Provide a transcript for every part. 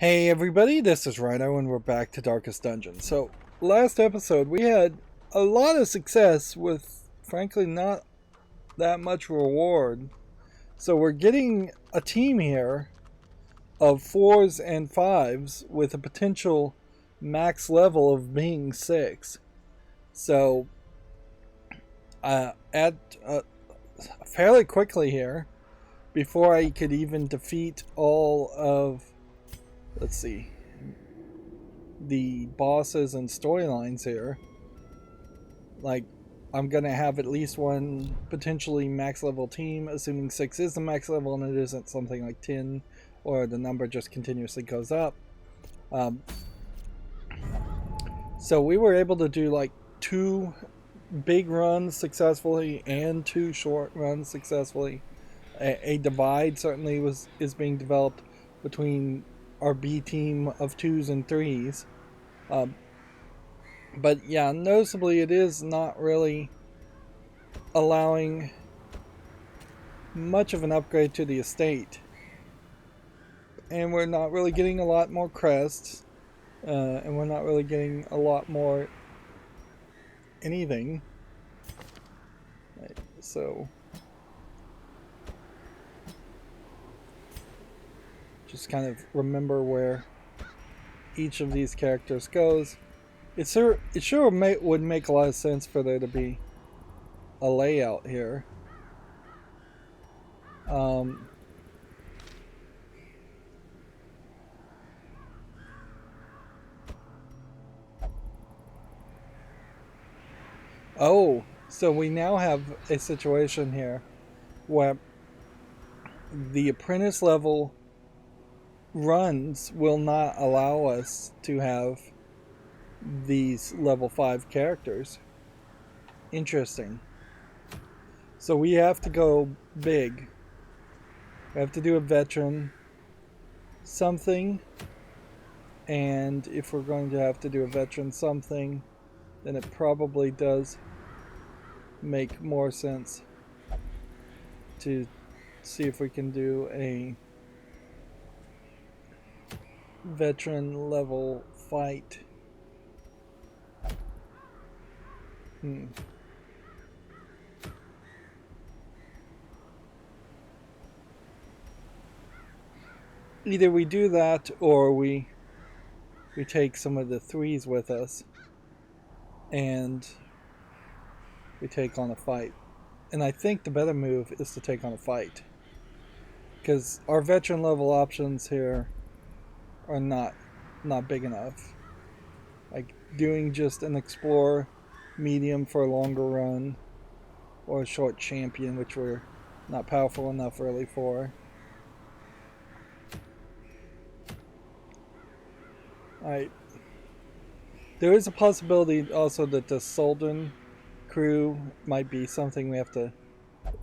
Hey everybody, this is Rydo and we're back to Darkest Dungeon. So, last episode we had a lot of success with, frankly, not that much reward. So we're getting a team here of 4s and 5s with a potential max level of being 6. So, at fairly quickly here, before I could even defeat all of, let's see, the bosses and storylines here, like, I'm gonna have at least one potentially max level team, assuming 6 is the max level and it isn't something like 10 or the number just continuously goes up. So we were able to do like 2 big runs successfully and 2 short runs successfully. A divide certainly is being developed between our B team of 2s and 3s. But yeah, noticeably it is not really allowing much of an upgrade to the estate. And we're not really getting a lot more crests. And we're not really getting a lot more anything. Right, so just kind of remember where each of these characters goes. It sure would make a lot of sense for there to be a layout here. Oh, so we now have a situation here where the apprentice level runs will not allow us to have these level 5 characters. Interesting. So we have to go big. We have to do a veteran something, and if we're going to have to do a veteran something, then it probably does make more sense to see if we can do a veteran level fight. Either we do that or we take some of the 3s with us and we take on a fight. And I think the better move is to take on a fight, because our veteran level options here are not big enough. Like doing just an explorer medium for a longer run, or a short champion, which we're not powerful enough really for. Alright. There is a possibility also that the Soldan crew might be something we have to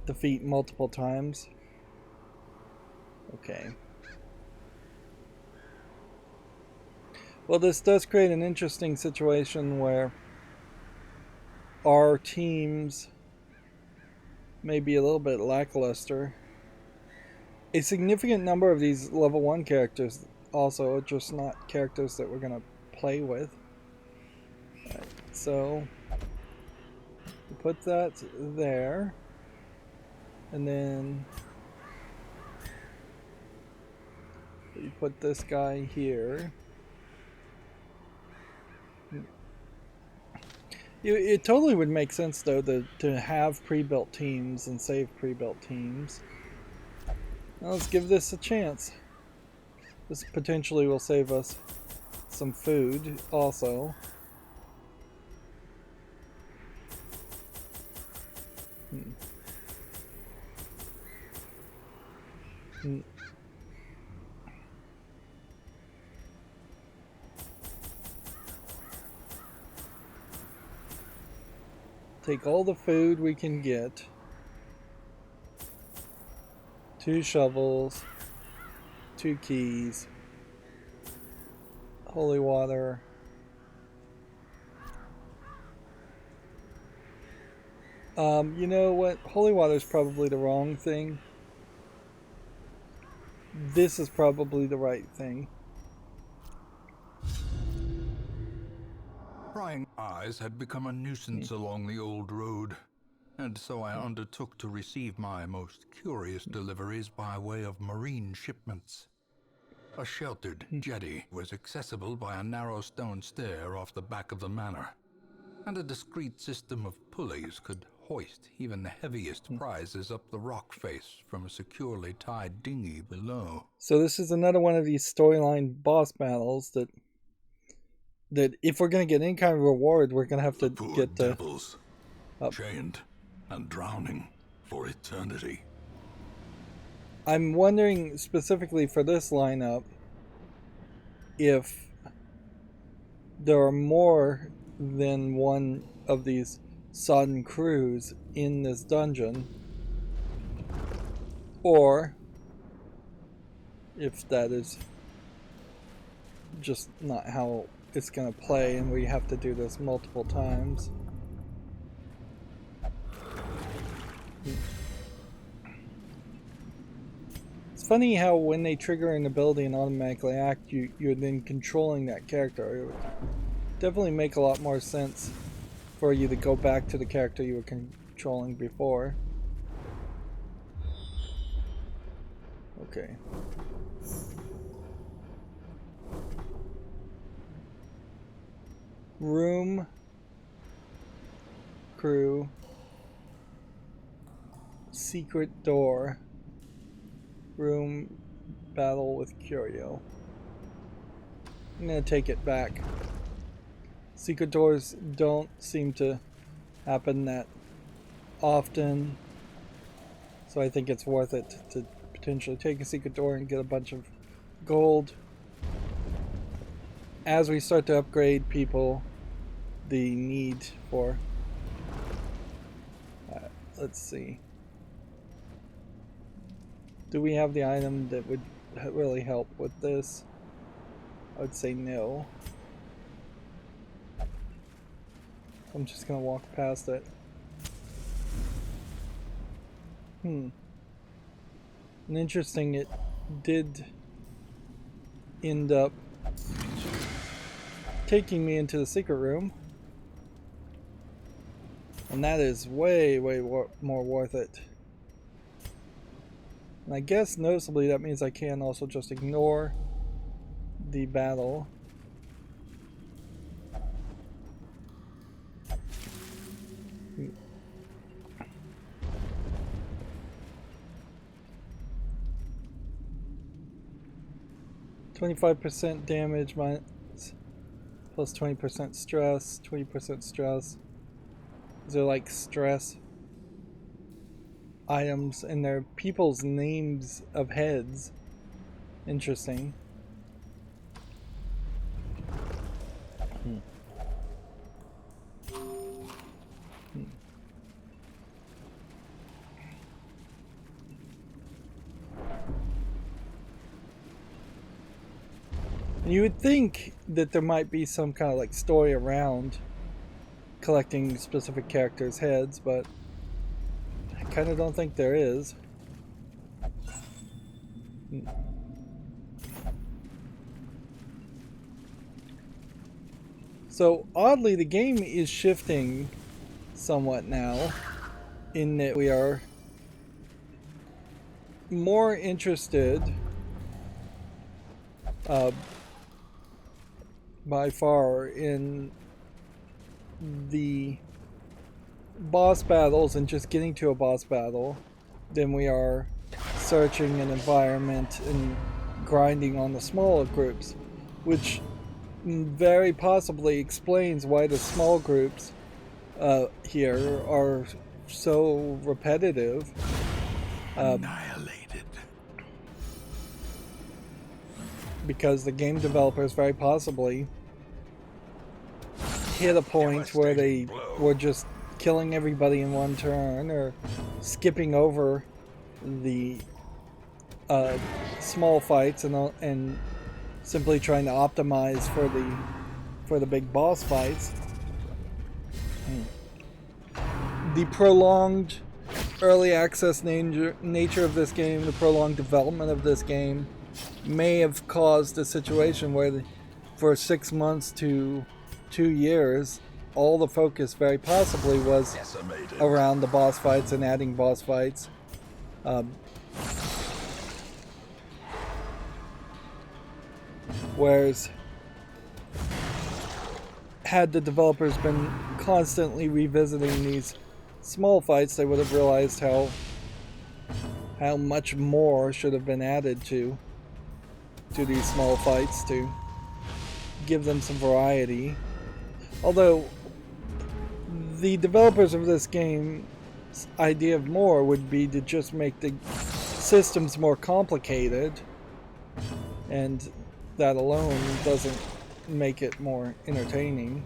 defeat multiple times. Okay. Well, this does create an interesting situation where our teams may be a little bit lackluster. A significant number of these level 1 characters also are just not characters that we're going to play with. Right, so we put that there, and then we put this guy here. It totally would make sense though to have pre-built teams and save pre-built teams. Now let's give this a chance. This potentially will save us some food also. Take all the food we can get. 2 shovels. 2 keys. Holy water. You know what? Holy water is probably the wrong thing. This is probably the right thing. Prying eyes had become a nuisance along the old road, and so I undertook to receive my most curious deliveries by way of marine shipments. A sheltered jetty was accessible by a narrow stone stair off the back of the manor, and a discreet system of pulleys could hoist even the heaviest prizes up the rock face from a securely tied dinghy below. So this is another one of these storyline boss battles that if we're going to get any kind of reward, we're going to have to get the devils chained and drowning for eternity. I'm wondering specifically for this lineup if there are more than one of these sodden crews in this dungeon, or if that is just not how it's going to play and we have to do this multiple times. It's funny how when they trigger an ability and automatically act, you're then controlling that character. It would definitely make a lot more sense for you to go back to the character you were controlling before. Okay. Room, crew, secret door, room, battle with Curio. I'm gonna take it back. Secret doors don't seem to happen that often, so I think it's worth it to potentially take a secret door and get a bunch of gold. As we start to upgrade people, the need for let's see, do we have the item that would really help with this? I would say no. I'm just gonna walk past it. And interesting, it did end up taking me into the secret room, and that is way more worth it. And I guess noticeably that means I can also just ignore the battle. "25% damage minus plus 20% stress, 20% stress." These are like stress items, and they're people's names of heads. Interesting. And you would think that there might be some kind of like story around collecting specific characters' heads, but I kind of don't think there is. So oddly, the game is shifting somewhat now, in that we are more interested by far in the boss battles and just getting to a boss battle than we are searching an environment and grinding on the smaller groups, which very possibly explains why the small groups here are so repetitive. Annihilated. Because the game developers very possibly hit a point where they were just killing everybody in one turn, or skipping over the small fights and simply trying to optimize for the big boss fights. The prolonged early access nature of this game, the prolonged development of this game, may have caused a situation where for 6 months to 2 years, all the focus very possibly was Decimated. around the boss fights and adding boss fights. Whereas, had the developers been constantly revisiting these small fights, they would have realized how much more should have been added to these small fights to give them some variety. Although the developers of this game's idea of more would be to just make the systems more complicated, and that alone doesn't make it more entertaining.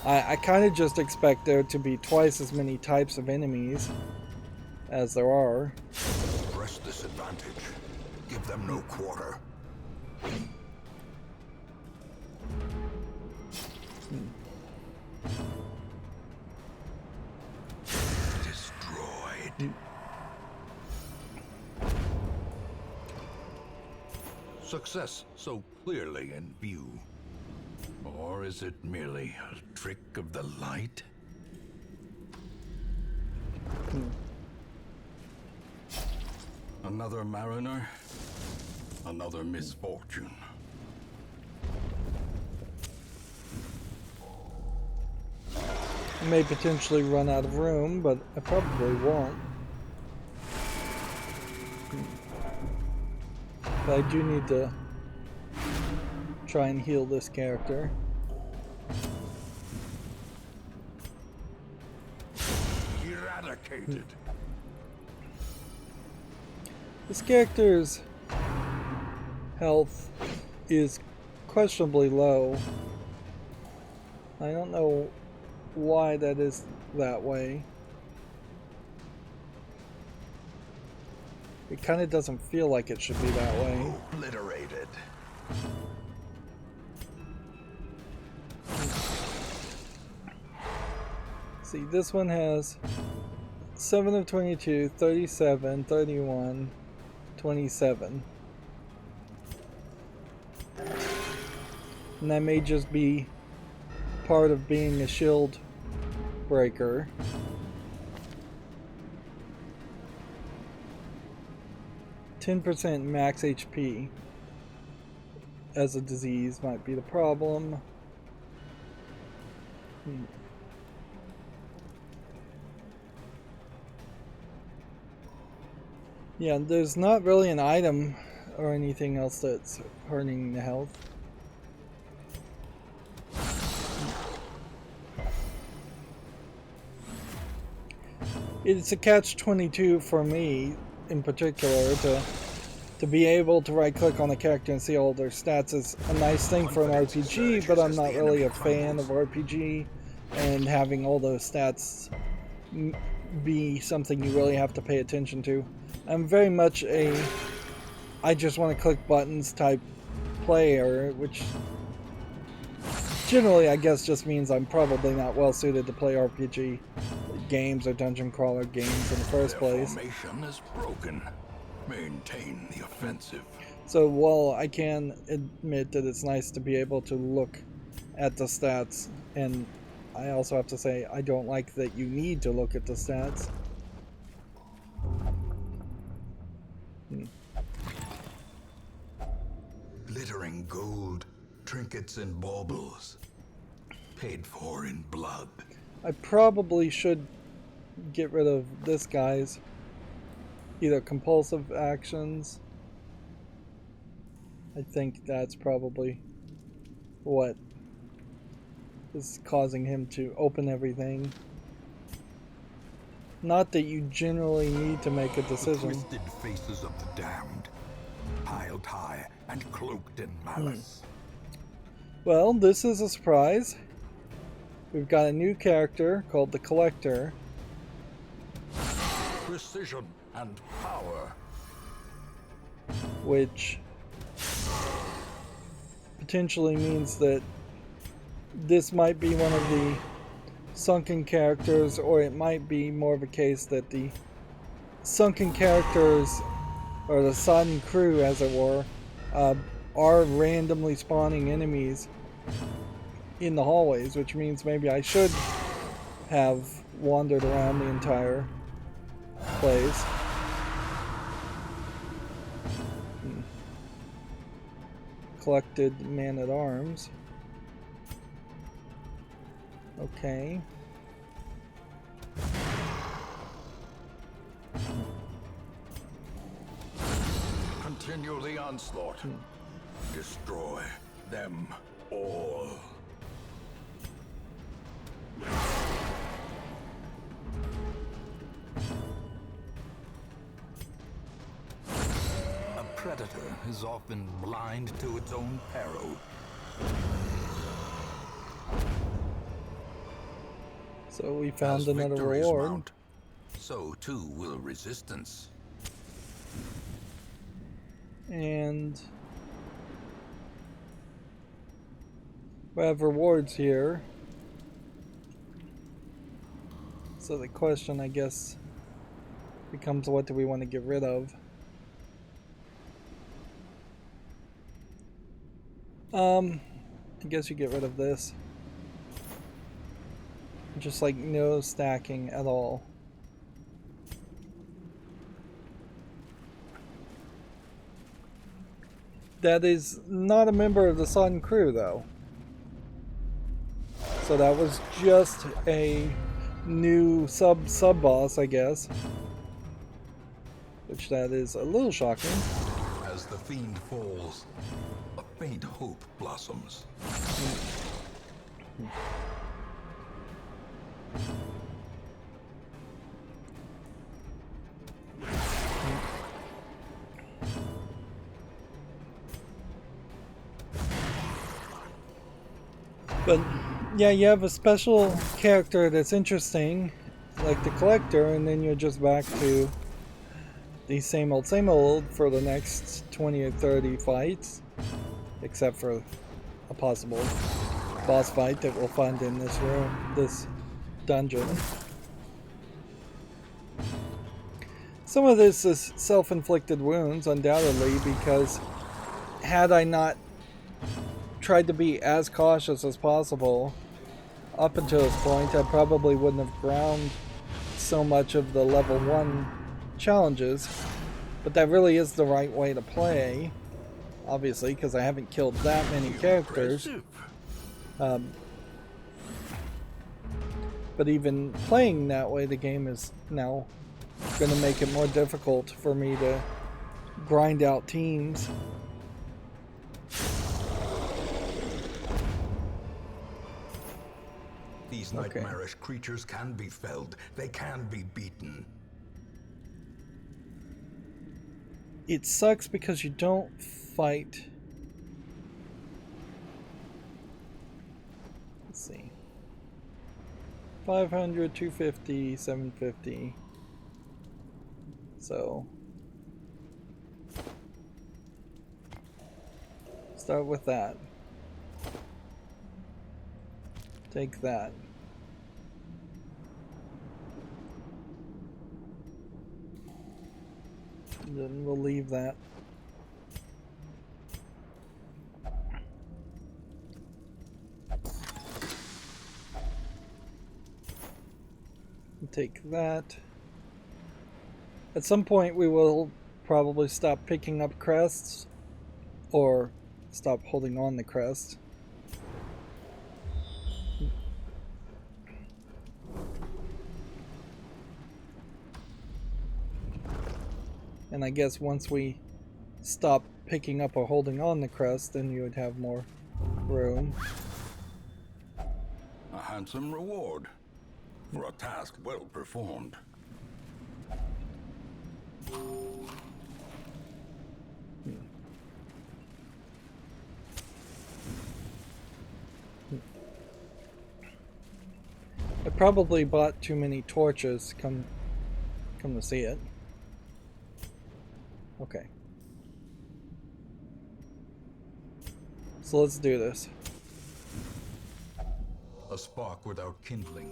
I kind of just expect there to be twice as many types of enemies as there are. Press this advantage. Give them no quarter. Destroyed. Success so clearly in view. Or is it merely a trick of the light? Another mariner, another misfortune. I may potentially run out of room, but I probably won't. But I do need to try and heal this character. Eradicated. This character's health is questionably low. I don't know why that is that way. It kind of doesn't feel like it should be that way. Obliterated. See, this one has 7 of 22, 37, 31, 27. And that may just be part of being a shield breaker. %, max HP as a disease might be the problem. Yeah, there's not really an item or anything else that's hurting the health. It's a catch-22 for me in particular to be able to right click on a character and see all their stats is a nice thing for an RPG, but I'm not really a fan of RPG and having all those stats be something you really have to pay attention to. I'm very much a I just want to click buttons type player, which generally I guess just means I'm probably not well suited to play RPG games or dungeon crawler games in the first place. Formation is broken. Maintain the offensive. So while I can admit that it's nice to be able to look at the stats, and I also have to say I don't like that you need to look at the stats. Glittering gold, trinkets and baubles, paid for in blood. I probably should get rid of this guy's either compulsive actions. I think that's probably what is causing him to open everything. Not that you generally need to make a decision. The twisted faces of the damned, piled high and cloaked in malice. Well, this is a surprise. We've got a new character called the Collector. Precision and power. Which potentially means that this might be one of the sunken characters, or it might be more of a case that the sunken characters, or the sodden crew as it were, are randomly spawning enemies in the hallways, which means maybe I should have wandered around the entire place. Collected man-at-arms. Okay. Continue the onslaught. Destroy them all. A predator is often blind to its own peril. So we found As another victories reward. mount, so too will resistance. And we have rewards here. So the question, I guess, becomes, what do we want to get rid of? I guess you get rid of this. Just like no stacking at all. That is not a member of the Sun crew, though. So that was just a new sub-boss, I guess. Which that is a little shocking. As the fiend falls, a faint hope blossoms. But yeah, you have a special character that's interesting, like the Collector, and then you're just back to the same old for the next 20 or 30 fights, except for a possible boss fight that we'll find in this room, this dungeon. Some of this is self-inflicted wounds, undoubtedly, because had I not tried to be as cautious as possible up until this point, I probably wouldn't have ground so much of the level 1 challenges. But that really is the right way to play, obviously, because I haven't killed that many characters. But even playing that way, the game is now going to make it more difficult for me to grind out teams. These nightmarish creatures can be felled. They can be beaten. It sucks because you don't fight. Let's see. 500, 250, 750. So start with that. Take that. And then we'll leave that. And take that. At some point we will probably stop picking up crests, or stop holding on the crest. And I guess once we stop picking up or holding on the crest, then you would have more room. A handsome reward for a task well performed. I probably bought too many torches, come to see it. Okay. So let's do this. A spark without kindling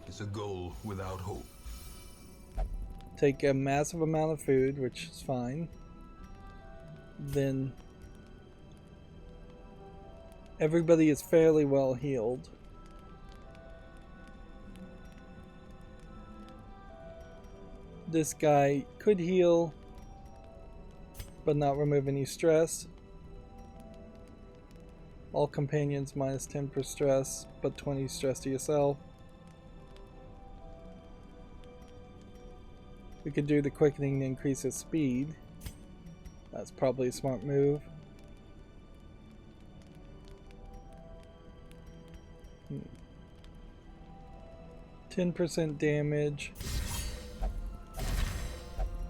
is a goal without hope. Take a massive amount of food, which is fine. Then Everybody is fairly well healed. This guy could heal, but not remove any stress. All companions minus 10 per stress, but 20 stress to yourself. We could do the quickening to increase his speed. That's probably a smart move. 10% damage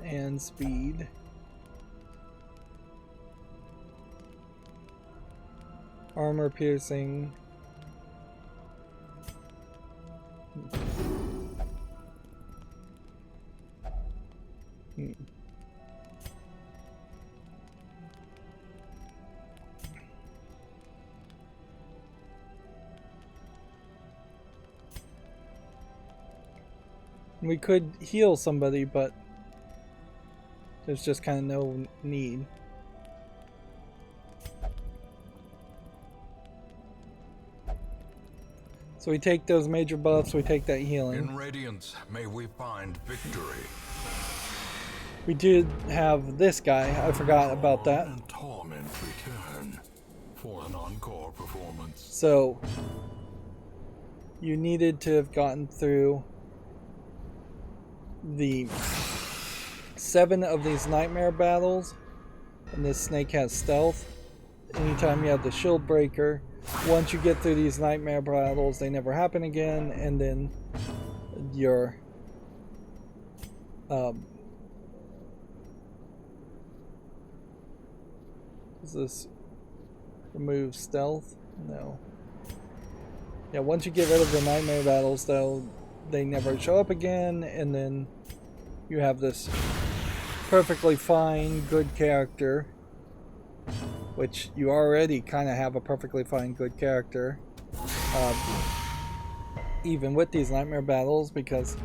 and speed. Armor piercing. We could heal somebody, but there's just kind of no need. So we take those major buffs, we take that healing. In Radiance, may we find victory. We did have this guy, I forgot about that. And torment return for an encore performance. So, you needed to have gotten through the 7 of these nightmare battles, and this snake has stealth. Anytime you have the shield breaker, once you get through these nightmare battles, they never happen again, and then your does this remove stealth? No. Yeah, once you get rid of the nightmare battles, though, they never show up again, and then you have this perfectly fine, good character, which you already kind of have a perfectly fine, good character, even with these nightmare battles, because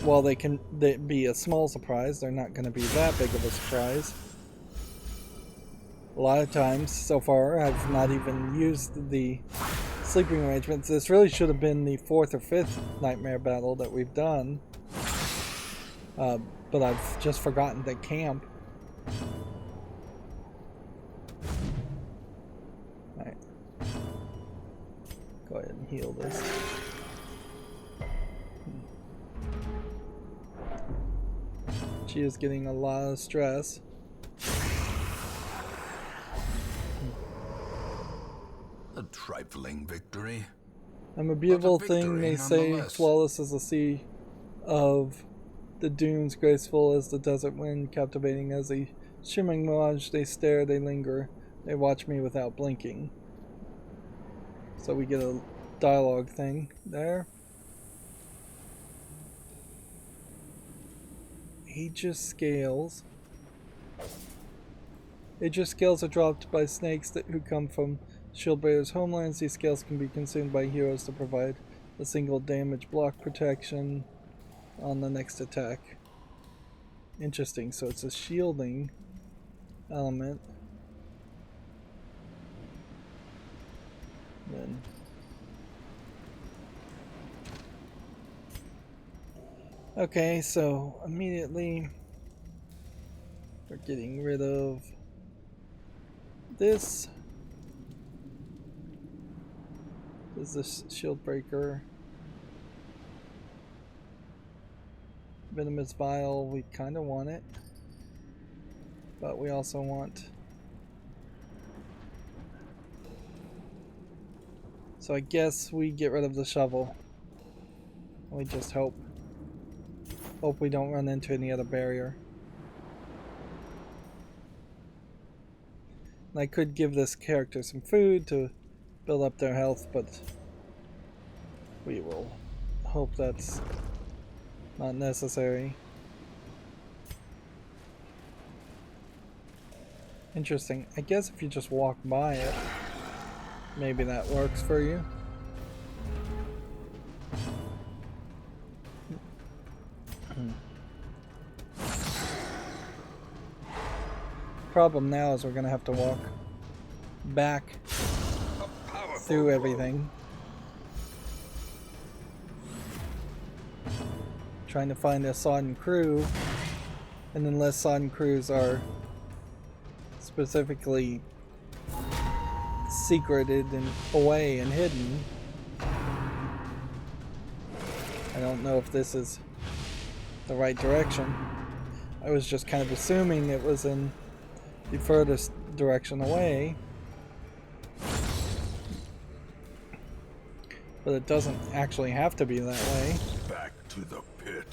while they can be a small surprise, they're not going to be that big of a surprise. A lot of times so far, I've not even used the sleeping arrangements. This really should have been the 4th or 5th nightmare battle that we've done, but I've just forgotten the camp. Alright. Go ahead and heal this. She is getting a lot of stress. A trifling victory. I'm a beautiful thing, victory they say, nonetheless. flawless as the sea of the dunes, graceful as the desert wind, captivating as a shimmering mirage. They stare, they linger, they watch me without blinking. So we get a dialogue thing there. Aegis scales. Aegis scales are dropped by snakes who come from Shieldbearer's homelands. These scales can be consumed by heroes to provide a single damage block protection on the next attack. Interesting, so it's a shielding element. Then okay, so immediately we're getting rid of this. Is this shield breaker? Venomous vial, we kind of want it, but we also want. So I guess we get rid of the shovel. We just hope we don't run into any other barrier. And I could give this character some food to build up their health, but we will hope that's not necessary. Interesting. I guess if you just walk by it, maybe that works for you. Problem now is we're gonna have to walk back through everything. Trying to find a sodden crew, and unless sodden crews are specifically secreted and away and hidden, I don't know if this is the right direction. I was just kind of assuming it was in the furthest direction away, but it doesn't actually have to be that way. Back to the pit.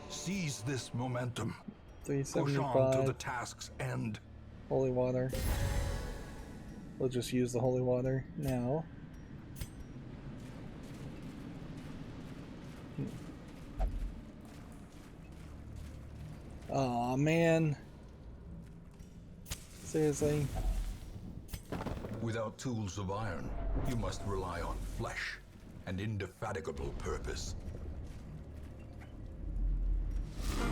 Seize this momentum. Push on to 375. the task's end. Holy water. We'll just use the holy water now. Aw, man. Seriously. Without tools of iron, you must rely on flesh and indefatigable purpose.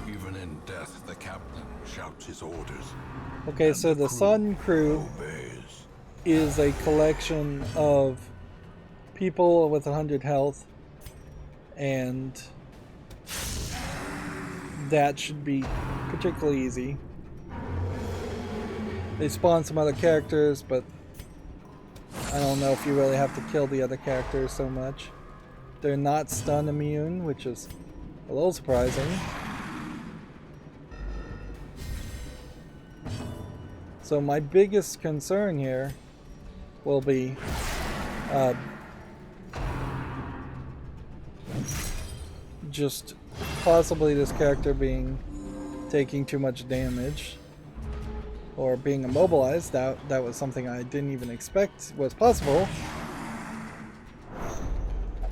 Even in death, the captain shouts his orders. Okay, so the Sodden Crew obeys. is a collection of people with 100 health, and that should be particularly easy. They spawn some other characters, but I don't know if you really have to kill the other characters so much. They're not stun immune, which is a little surprising. So my biggest concern here will be just possibly this character taking too much damage or being immobilized. That was something I didn't even expect was possible.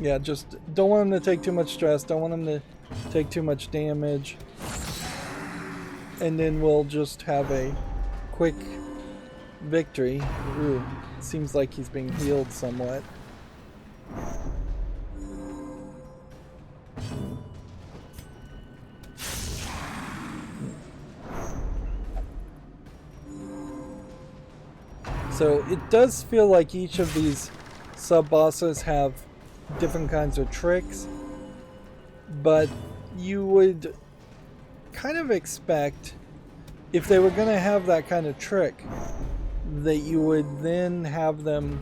Yeah, just don't want him to take too much stress, don't want him to take too much damage, and then we'll just have a quick victory. Ooh, seems like he's being healed somewhat. So it does feel like each of these sub-bosses have different kinds of tricks, but you would kind of expect, if they were going to have that kind of trick, that you would then have them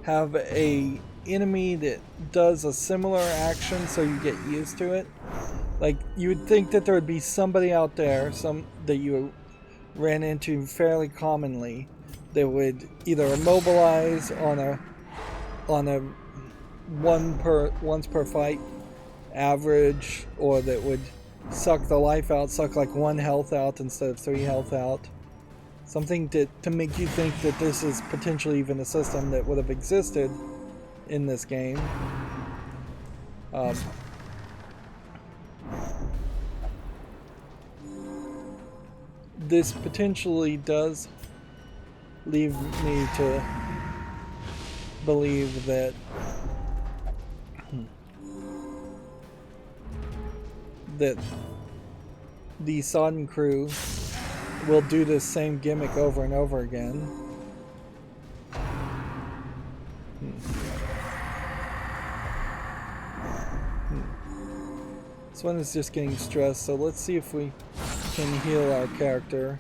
have a enemy that does a similar action so you get used to it. Like, you would think that there would be somebody out there, that you ran into fairly commonly, that would either immobilize on a once per fight average, or that would suck the life out, suck like 1 health out instead of 3 health out. Something to make you think that this is potentially even a system that would have existed in this game. This potentially does leave me to believe that the Sodden Crew will do this same gimmick over and over again. This one is just getting stressed, so let's see if we can heal our character.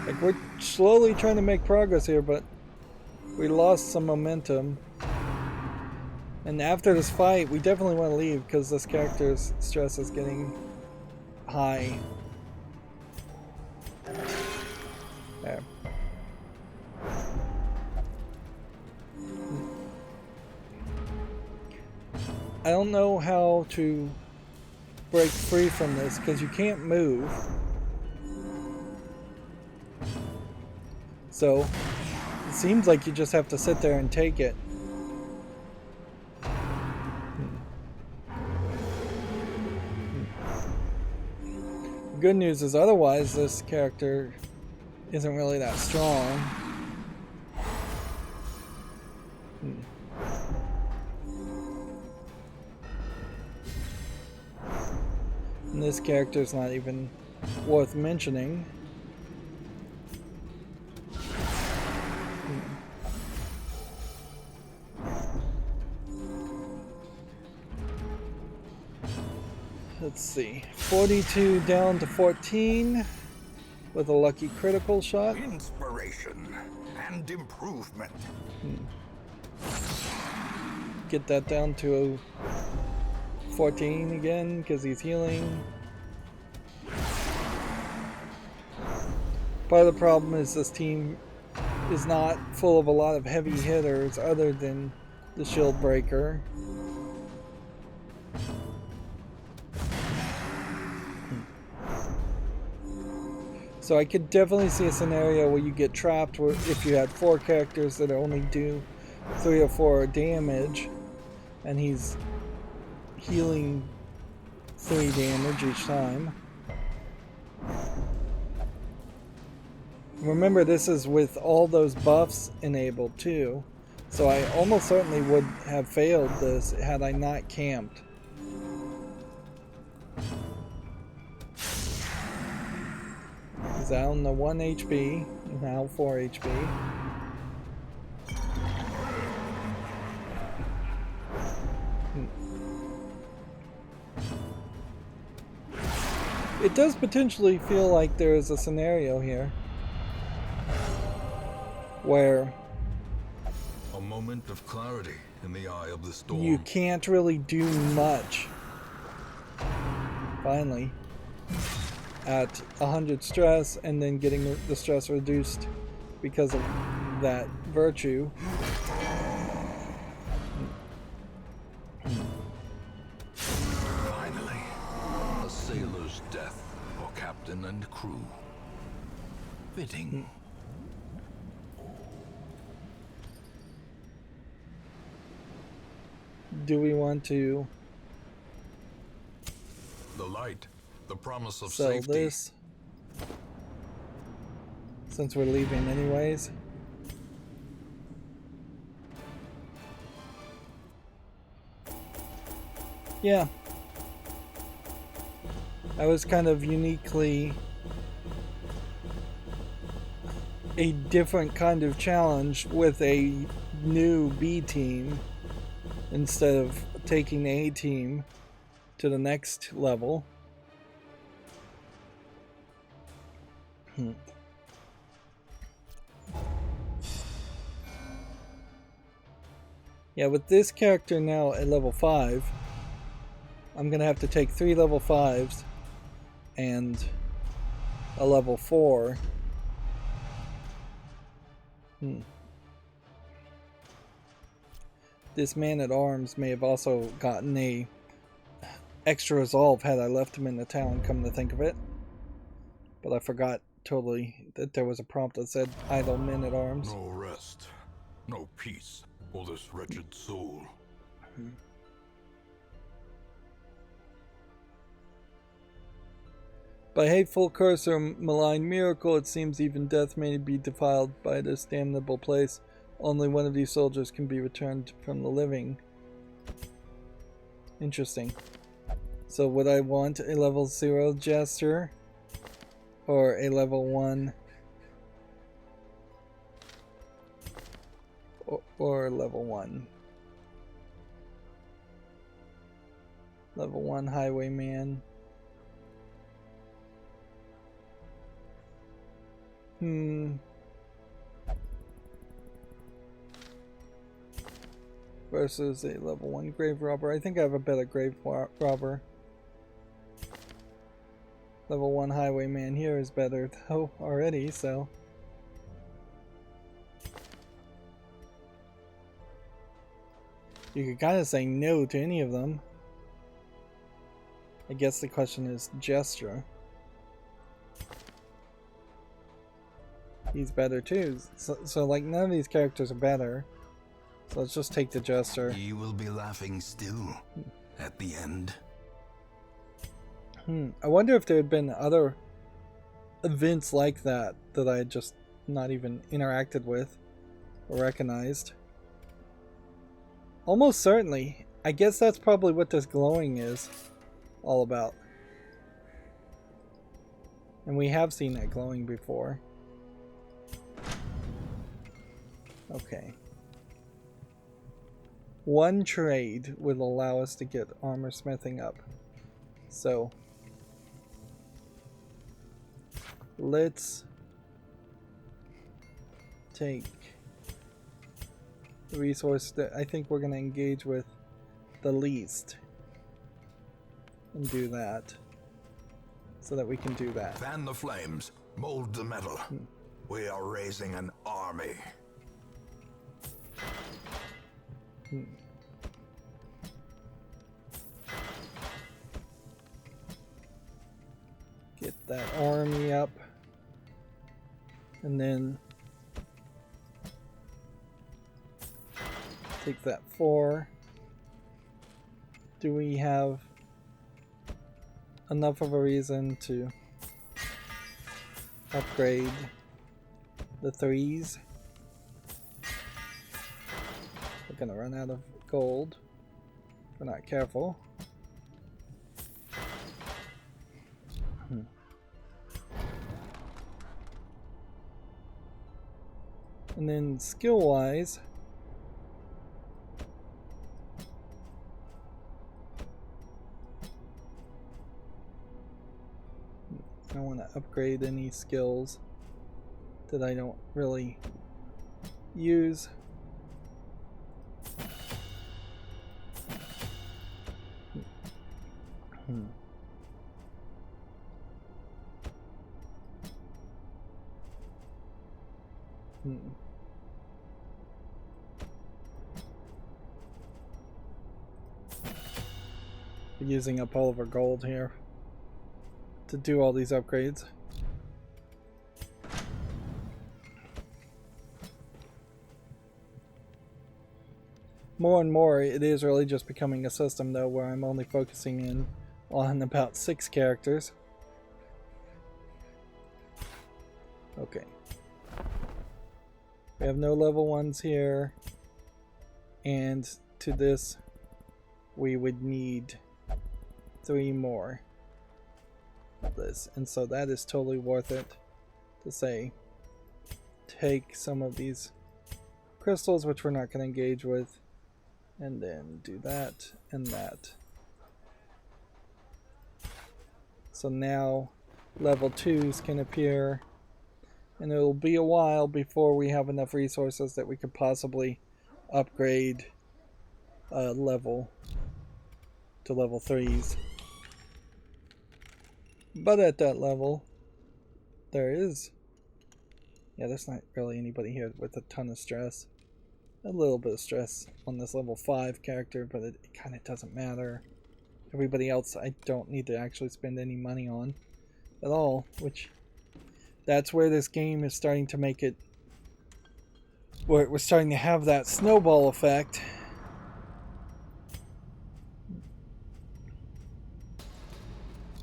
Like, we're slowly trying to make progress here, but we lost some momentum. And after this fight, we definitely want to leave because this character's stress is getting high. There. I don't know how to break free from this because you can't move. So it seems like you just have to sit there and take it. Good news is otherwise this character isn't really that strong. And this character's not even worth mentioning. Let's see. 42 down to 14 with a lucky critical shot. Inspiration and improvement. Get that down to 14 again because he's healing. Part of the problem is this team is not full of a lot of heavy hitters other than the shield breaker. So I could definitely see a scenario where you get trapped where if you had 4 characters that only do 3 or 4 damage and he's healing 3 damage each time. Remember, this is with all those buffs enabled too, so I almost certainly would have failed this had I not camped. He's down to 1 HP, now 4 HP. It does potentially feel like there is a scenario here where a moment of clarity in the eye of the storm. You can't really do much. Finally, at 100 stress and then getting the stress reduced because of that virtue. Finally, a sailor's death for captain and crew. Fitting. Do we want to The light, the promise of sell safety. this since we're leaving anyways? Yeah. I was kind of uniquely a different kind of challenge with a new B team instead of taking the A team to the next level. Yeah, with this character now at level 5, I'm gonna have to take 3 level 5s and a level 4. This man-at-arms may have also gotten a extra resolve had I left him in the town, come to think of it. But I forgot totally that there was a prompt that said idle men-at-arms. No rest, no peace for this wretched soul. By hateful curse or malign miracle, it seems even death may be defiled by this damnable place. Only one of these soldiers can be returned from the living. Interesting. So would I want a level 0 Jester? Or a level 1? Or level 1? Level 1 Highwayman. Versus a level 1 grave robber. I think I have a better grave robber. Level 1 highwayman here is better though already, so. You could kind of say no to any of them. I guess the question is Gesture. He's better too. So like none of these characters are better. So let's just take the Jester. He will be laughing still at the end. I wonder if there had been other events like that that I had just not even interacted with or recognized. Almost certainly. I guess that's probably what this glowing is all about. And we have seen that glowing before. Okay. One trade will allow us to get armor smithing up. So let's take the resource that I think we're going to engage with the least and do that so that we can do that. Fan the flames, mold the metal. We are raising an army. Get that army up, and then take that 4. Do we have enough of a reason to upgrade the 3s? We're gonna run out of gold if we're not careful. And then skill-wise, I don't want to upgrade any skills that I don't really use. Using up all of our gold here to do all these upgrades. More and more, it is really just becoming a system though where I'm only focusing in on about 6 characters. Okay. We have no level 1s here, and to this we would need 3 more of this, and so that is totally worth it to say take some of these crystals, which we're not going to engage with, and then do that and that. So now level 2s can appear, and it'll be a while before we have enough resources that we could possibly upgrade level to level 3s. But at that level, there's not really anybody here with a ton of stress. A little bit of stress on this level 5 character, but it kind of doesn't matter. Everybody else I don't need to actually spend any money on at all, which that's where this game is starting to make it, where we're starting to have that snowball effect.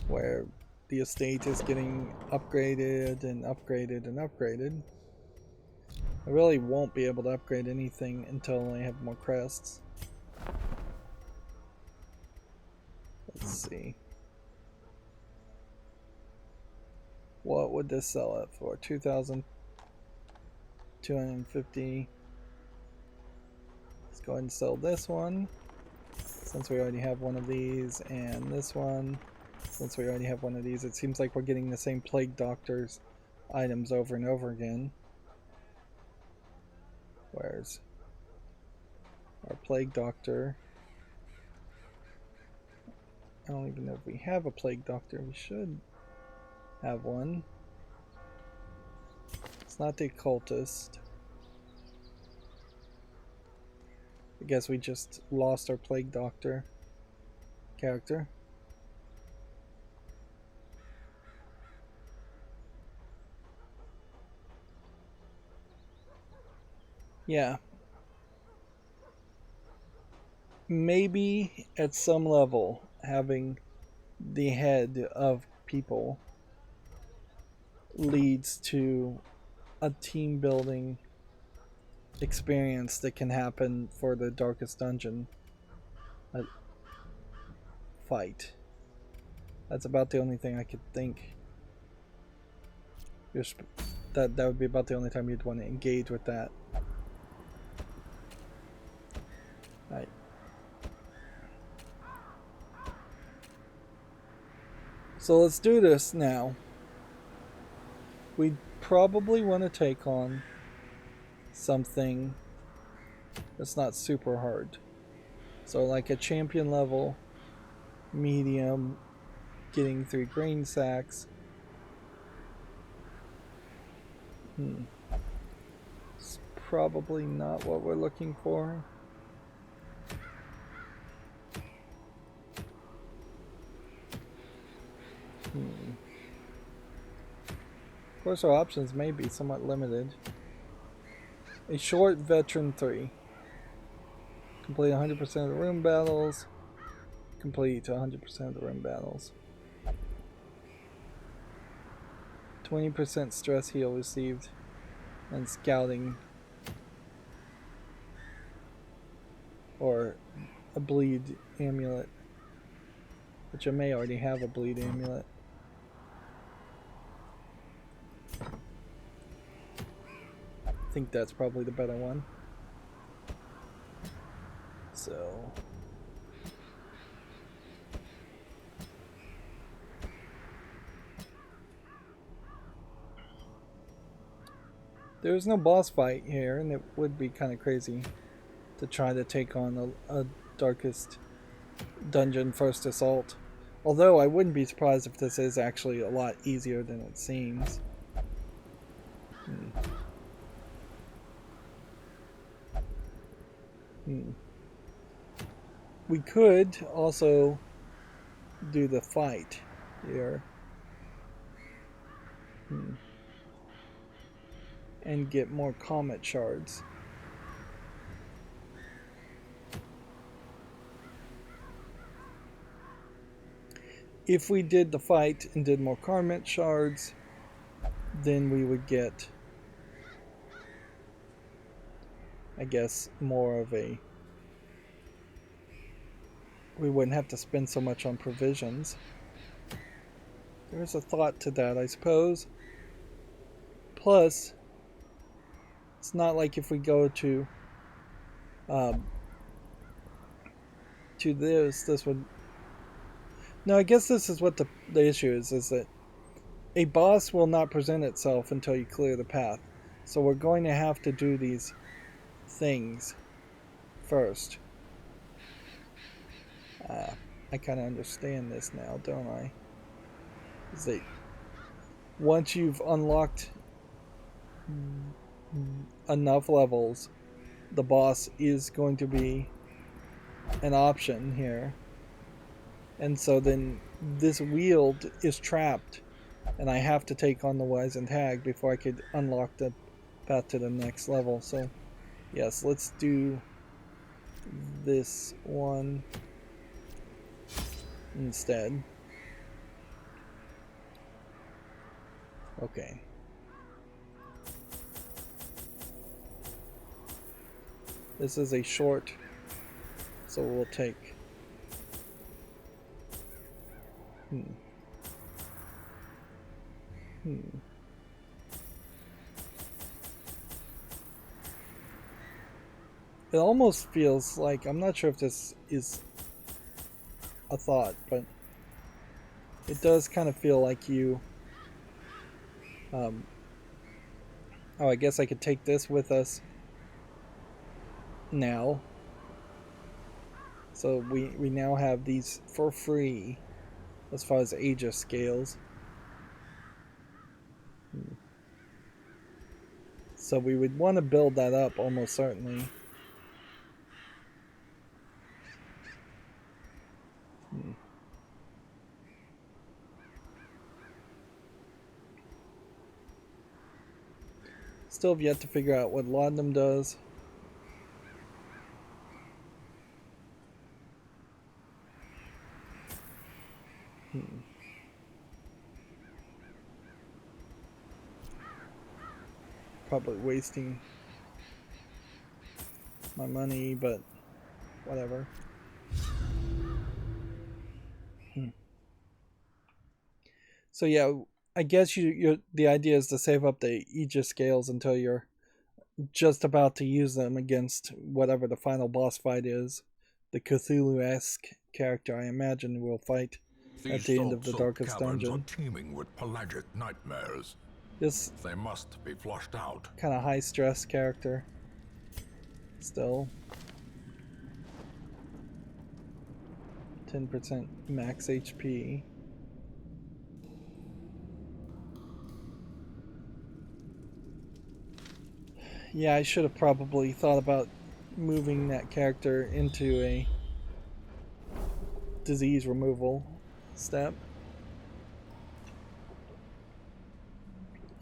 Where the estate is getting upgraded and upgraded and upgraded. I really won't be able to upgrade anything until I have more crests. Let's see. What would this sell it for? 2,250. Let's go ahead and sell this one, since we already have one of these, and this one, since we already have one of these. It seems like we're getting the same Plague Doctor's items over and over again. Where's our Plague Doctor? I don't even know if we have a Plague Doctor. We should have one. It's not the Occultist. I guess we just lost our Plague Doctor character. Yeah. Maybe at some level having the head of people leads to a team building experience that can happen for the Darkest Dungeon fight. That's about the only thing I could think that would be about the only time you'd want to engage with that. Right. So let's do this now. We probably want to take on something that's not super hard. So like a champion level, medium, getting 3 grain sacks. It's probably not what we're looking for. Of course, our options may be somewhat limited. A short veteran 3. Complete 100% of the room battles. Complete 100% of the room battles. 20% stress heal received. And scouting. Or a bleed amulet. Which I may already have a bleed amulet. I think that's probably the better one. So there's no boss fight here, and it would be kind of crazy to try to take on a darkest dungeon first assault. Although I wouldn't be surprised if this is actually a lot easier than it seems. We could also do the fight here. And get more comet shards. If we did the fight and did more comet shards, then we would get, I guess, more of a... We wouldn't have to spend so much on provisions. There's a thought to that, I suppose. Plus, it's not like if we go to this would... No, I guess this is what the issue is that a boss will not present itself until you clear the path. So we're going to have to do these things first. I kind of understand this now, don't I? Is that once you've unlocked enough levels, the boss is going to be an option here. And so then this wield is trapped, and I have to take on the wizened hag before I could unlock the path to the next level. So yes, let's do this one instead. Okay. This is a short, so we'll take... It almost feels like, I'm not sure if this is a thought, but it does kind of feel like you... oh, I guess I could take this with us now. So we now have these for free as far as Aegis scales. So we would want to build that up almost certainly. Still have yet to figure out what laudanum does. Probably wasting my money, but whatever. So yeah, I guess the idea is to save up the Aegis scales until you're just about to use them against whatever the final boss fight is. The Cthulhu-esque character I imagine will fight at the end of the darkest dungeon. Are teeming with pelagic nightmares. This They must be flushed out. kind of high stress character. Still. 10% max HP. Yeah, I should have probably thought about moving that character into a disease removal step.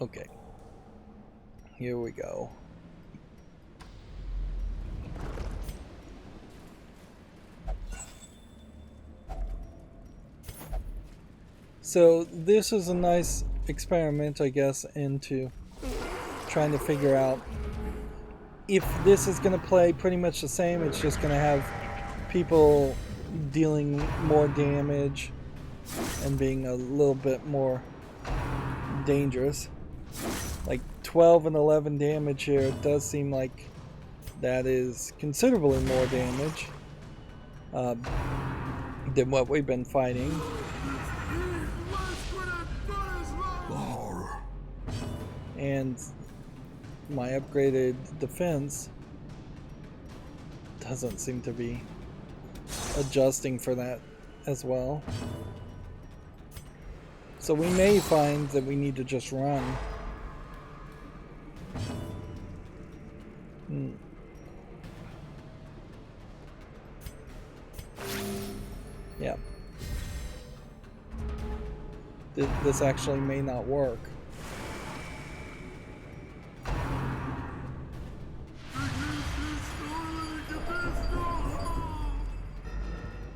Okay. Here we go. So this is a nice experiment, I guess, into trying to figure out if this is going to play pretty much the same. It's just going to have people dealing more damage and being a little bit more dangerous. Like 12 and 11 damage here, it does seem like that is considerably more damage than what we've been fighting. And my upgraded defense doesn't seem to be adjusting for that as well. So we may find that we need to just run. Yeah. This actually may not work.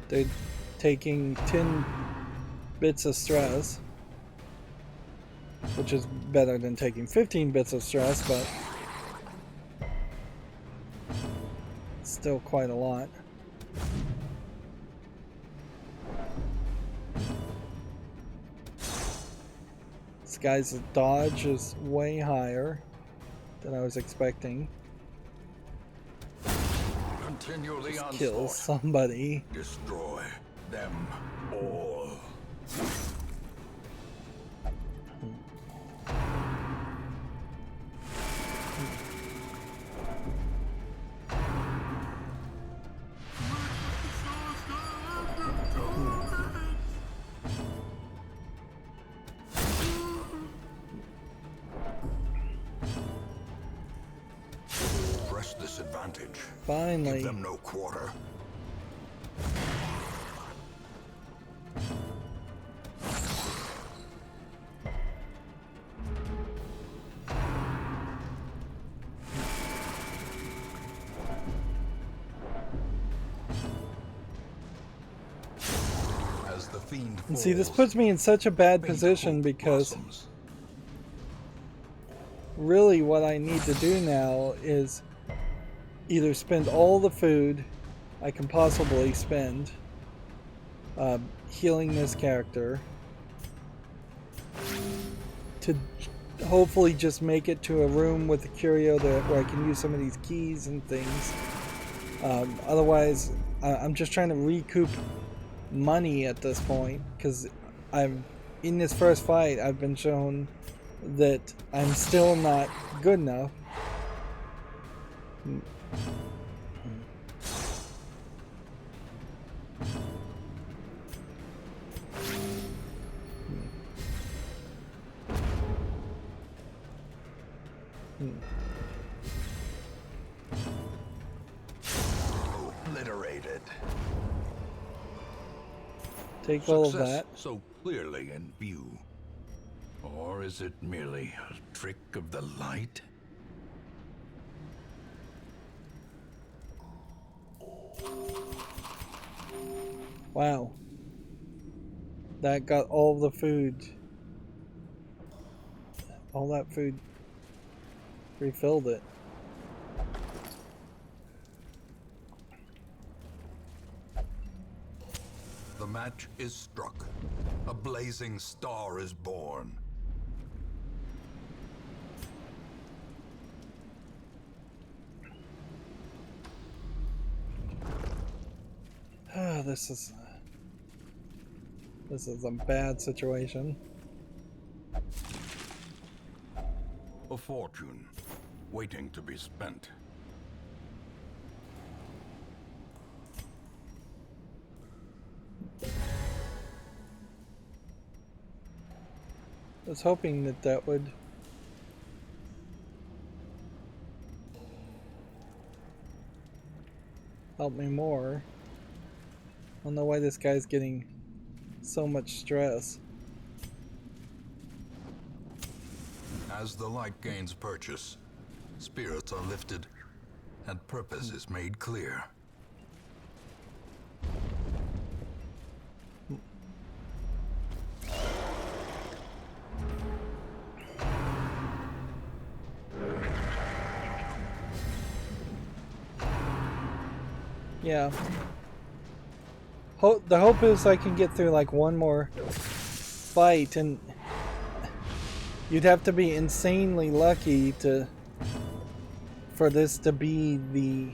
They're taking 10 bits of stress, which is better than taking 15 bits of stress, but still quite a lot. This guy's dodge is way higher than I was expecting. Continually Just kill somebody. Destroy them all. Press this advantage. Finally. Give them no quarter. As the fiend falls, And see, this puts me in such a bad position because really what I need to do now is either spend all the food I can possibly spend healing this character to hopefully just make it to a room with a curio where I can use some of these keys and things. Otherwise, I'm just trying to recoup money at this point, because in this first fight I've been shown that I'm still not good enough. obliterated. Take all of that. So clearly in view. Or is it merely a trick of the light? Wow. That got all the food. All that food refilled it. The match is struck. A blazing star is born. this is a bad situation. A fortune, waiting to be spent. I was hoping that that would help me more. I don't know why this guy's getting so much stress. As the light gains purchase, spirits are lifted, and purpose is made clear. Yeah. The hope is I can get through like one more fight, and you'd have to be insanely lucky for this to be the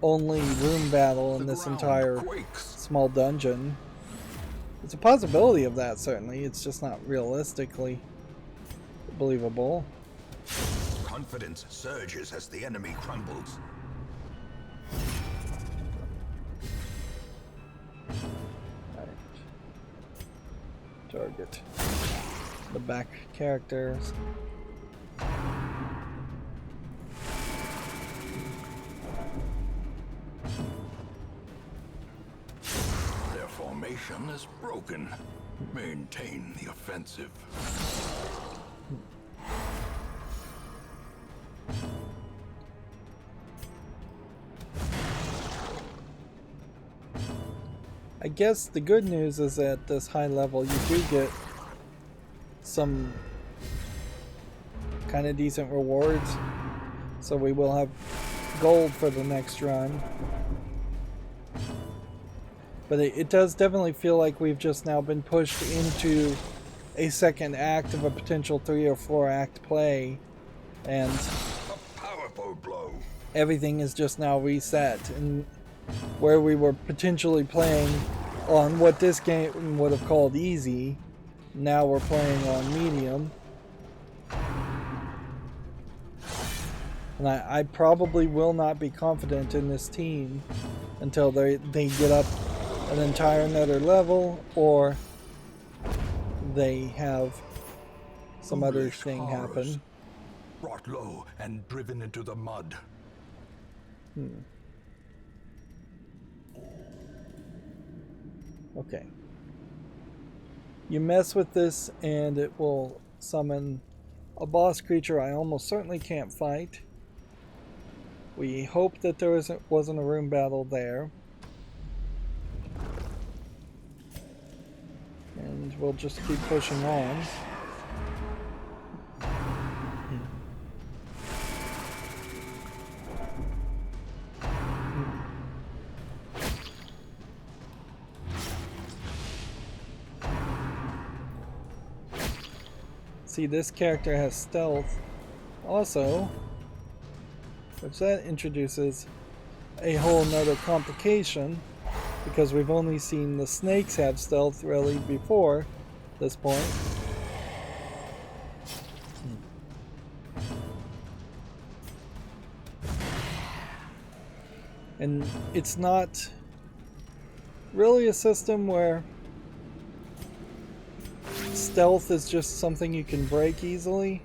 only room battle in this entire small dungeon. It's a possibility of that, certainly. It's just not realistically believable. Confidence surges as the enemy crumbles. Target the back characters. Their formation is broken. Maintain the offensive. I guess the good news is that at this high level you do get some kind of decent rewards, so we will have gold for the next run. But it does definitely feel like we've just now been pushed into a second act of a potential 3 or 4 act play, and A powerful blow. everything is just now reset, and where we were potentially playing on what this game would have called easy, now we're playing on medium. And I probably will not be confident in this team until they get up an entire another level, or they have some other Foolish thing horrors. happen. Brought low and driven into the mud. Okay. You mess with this and it will summon a boss creature I almost certainly can't fight. We hope that there wasn't a room battle there. And we'll just keep pushing on. See, this character has stealth also, which that introduces a whole nother complication, because we've only seen the snakes have stealth really before this point. And it's not really a system where stealth is just something you can break easily,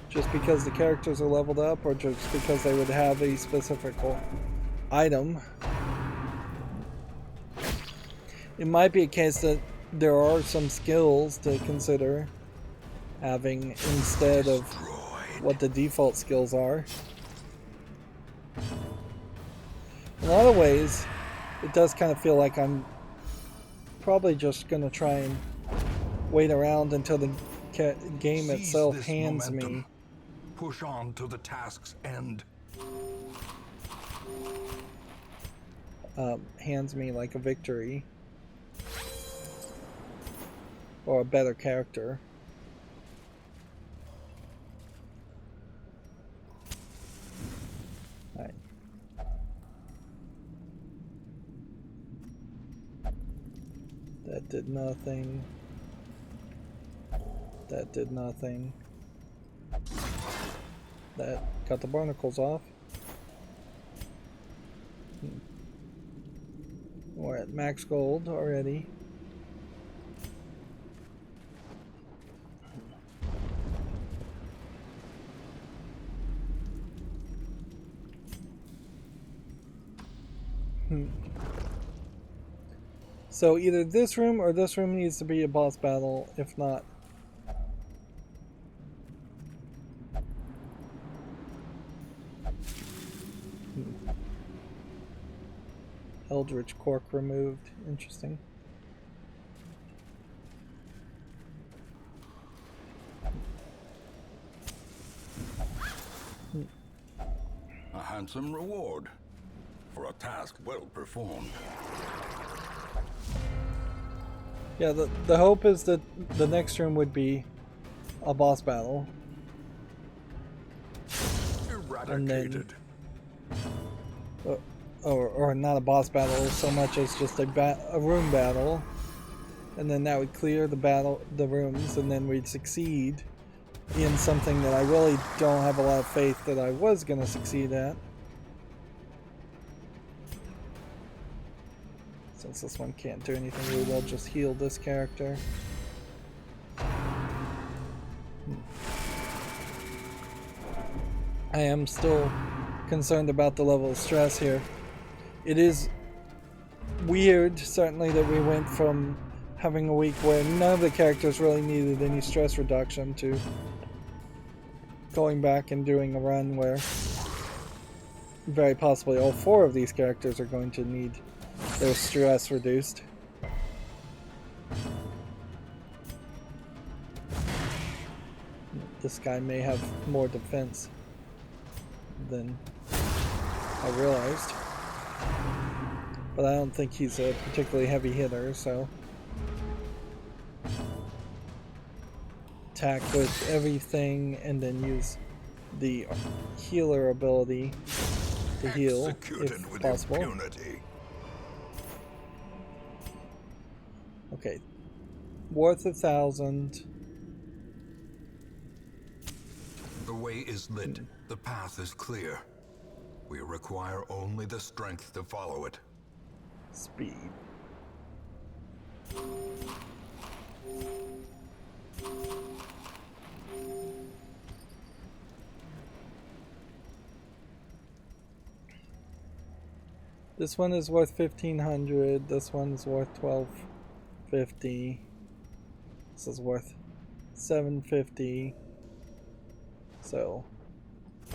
just because the characters are leveled up, or just because they would have a specific item. It might be a case that there are some skills to consider having instead of what the default skills are. In a lot of ways, it does kind of feel like I'm probably just going to try and wait around until the game Seize itself this hands momentum. me Push on to the task's end. like a victory or a better character. Right. did nothing. That did nothing. That got the barnacles off. We're at max gold already. So either this room or this room needs to be a boss battle, if not. Eldritch cork removed. Interesting. A handsome reward for a task well performed. Yeah, the hope is that the next room would be a boss battle. Eradicated. Or not a boss battle so much as just a room battle, and then that would clear the rooms, and then we'd succeed in something that I really don't have a lot of faith that I was going to succeed at. Since this one can't do anything, we will just heal this character. I am still concerned about the level of stress here. It is weird, certainly, that we went from having a week where none of the characters really needed any stress reduction to going back and doing a run where very possibly all 4 of these characters are going to need their stress reduced. This guy may have more defense than I realized. But I don't think he's a particularly heavy hitter, so attack with everything and then use the healer ability to heal if possible. Impunity. Okay, worth 1,000. The way is lit. The path is clear. We require only the strength to follow it. Speed. This one is worth 1,500. This one's worth 1,250. This is worth 750. So,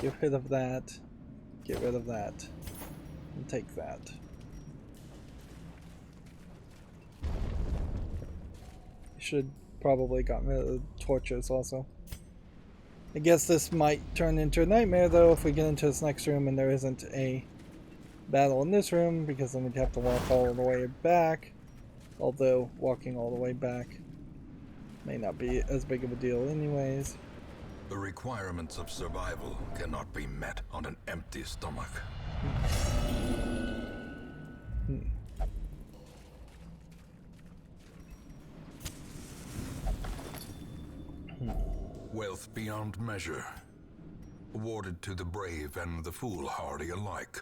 get rid of that. Get rid of that. And take that. Should probably got rid of the torches also. I guess this might turn into a nightmare though if we get into this next room and there isn't a battle in this room, because then we'd have to walk all the way back. Although walking all the way back may not be as big of a deal anyways. The requirements of survival cannot be met on an empty stomach. Wealth beyond measure, awarded to the brave and the foolhardy alike.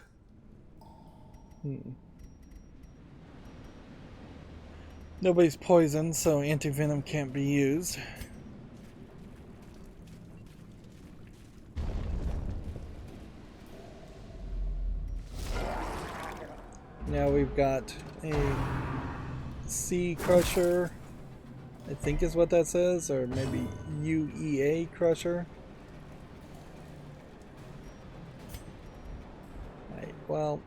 Nobody's poisoned, so anti-venom can't be used. Now we've got a sea crusher, I think is what that says, or maybe UEA crusher. Right, well,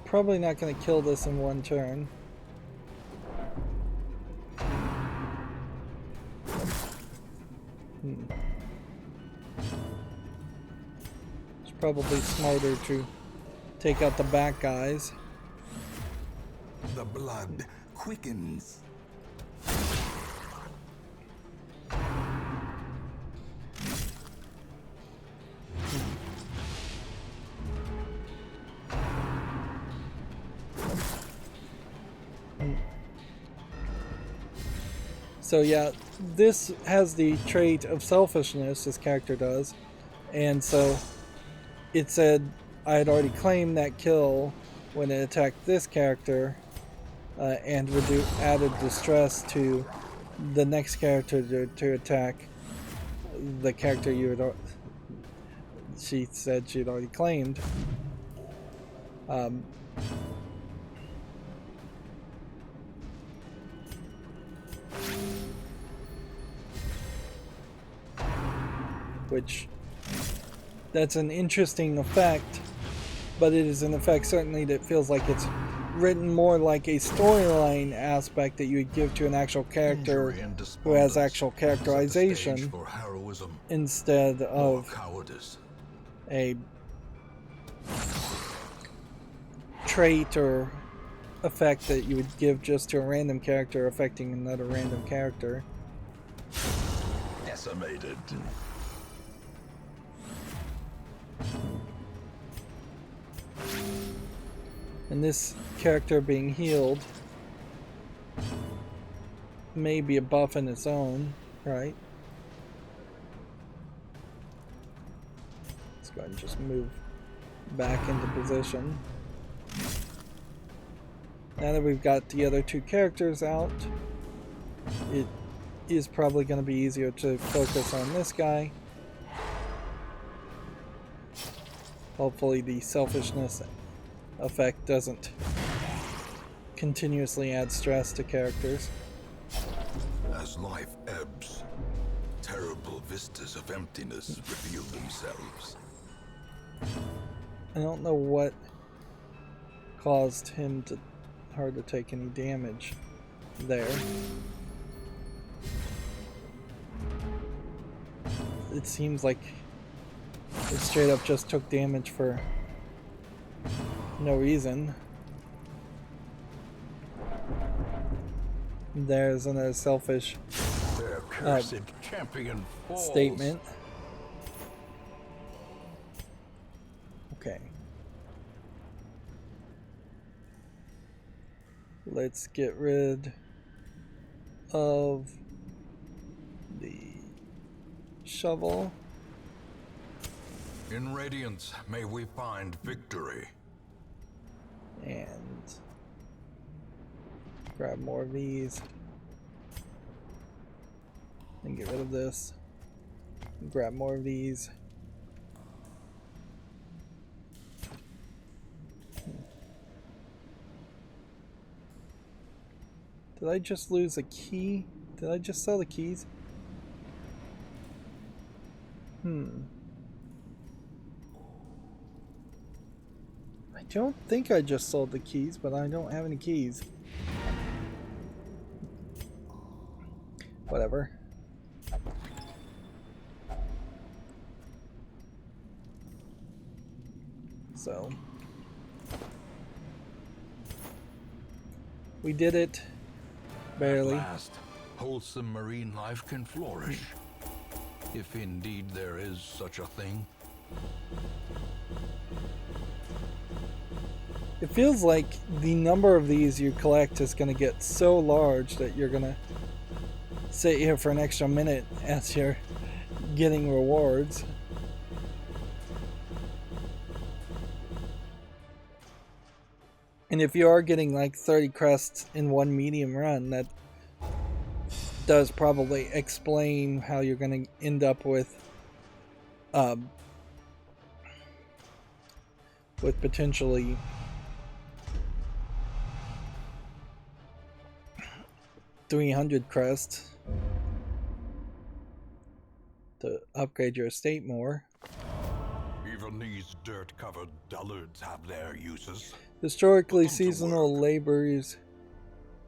probably not going to kill this in one turn. It's probably smarter to take out the back guys. The blood quickens. So yeah, this has the trait of selfishness, this character does. And so it said I had already claimed that kill when it attacked this character, and added distress to the next character to attack the character she said she'd already claimed. Which, that's an interesting effect, but it is an effect certainly that feels like it's written more like a storyline aspect that you would give to an actual character who has actual characterization for heroism instead or of cowardice. a trait or effect that you would give just to a random character affecting another random character. Decimated. And this character being healed may be a buff in its own, right? Let's go ahead and just move back into position. Now that we've got the other two characters out, it is probably going to be easier to focus on this guy. Hopefully the selfishness effect doesn't continuously add stress to characters. As life ebbs, terrible vistas of emptiness reveal themselves. I don't know what caused her to take any damage there. It seems like it straight up just took damage for no reason. There's another selfish Their cursed champion falls. statement. Okay. Let's get rid of the shovel. In radiance, may we find victory. And grab more of these. And get rid of this. Grab more of these. Did I just lose a key? Did I just sell the keys? I don't think I just sold the keys, but I don't have any keys. Whatever. So we did it. Barely. At last, wholesome marine life can flourish. If indeed there is such a thing. It feels like the number of these you collect is going to get so large that you're going to sit here for an extra minute as you're getting rewards. And if you are getting like 30 crests in one medium run, that does probably explain how you're going to end up with potentially $300 crests to upgrade your estate more. Even these dirt-covered dullards have their uses. Historically, seasonal laborers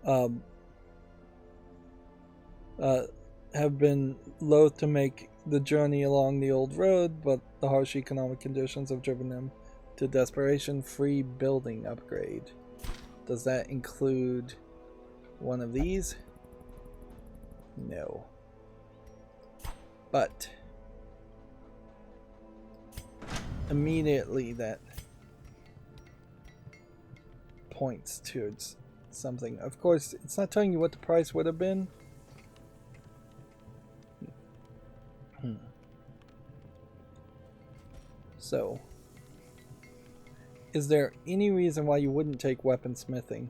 have been loath to make the journey along the old road, but the harsh economic conditions have driven them to desperation. Free building upgrade. Does that include one of these? No. But immediately that points towards something. Of course, it's not telling you what the price would have been, So, is there any reason why you wouldn't take weaponsmithing?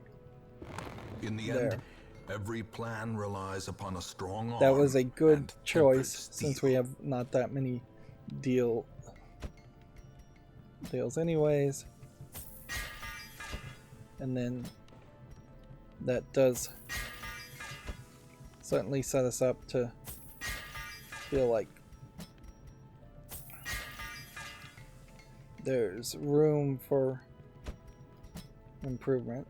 In the There. end, every plan relies upon a strong arm. That was a good and choice tempered since steel. we have not that many deals anyways. And then that does certainly set us up to feel like there's room for improvement.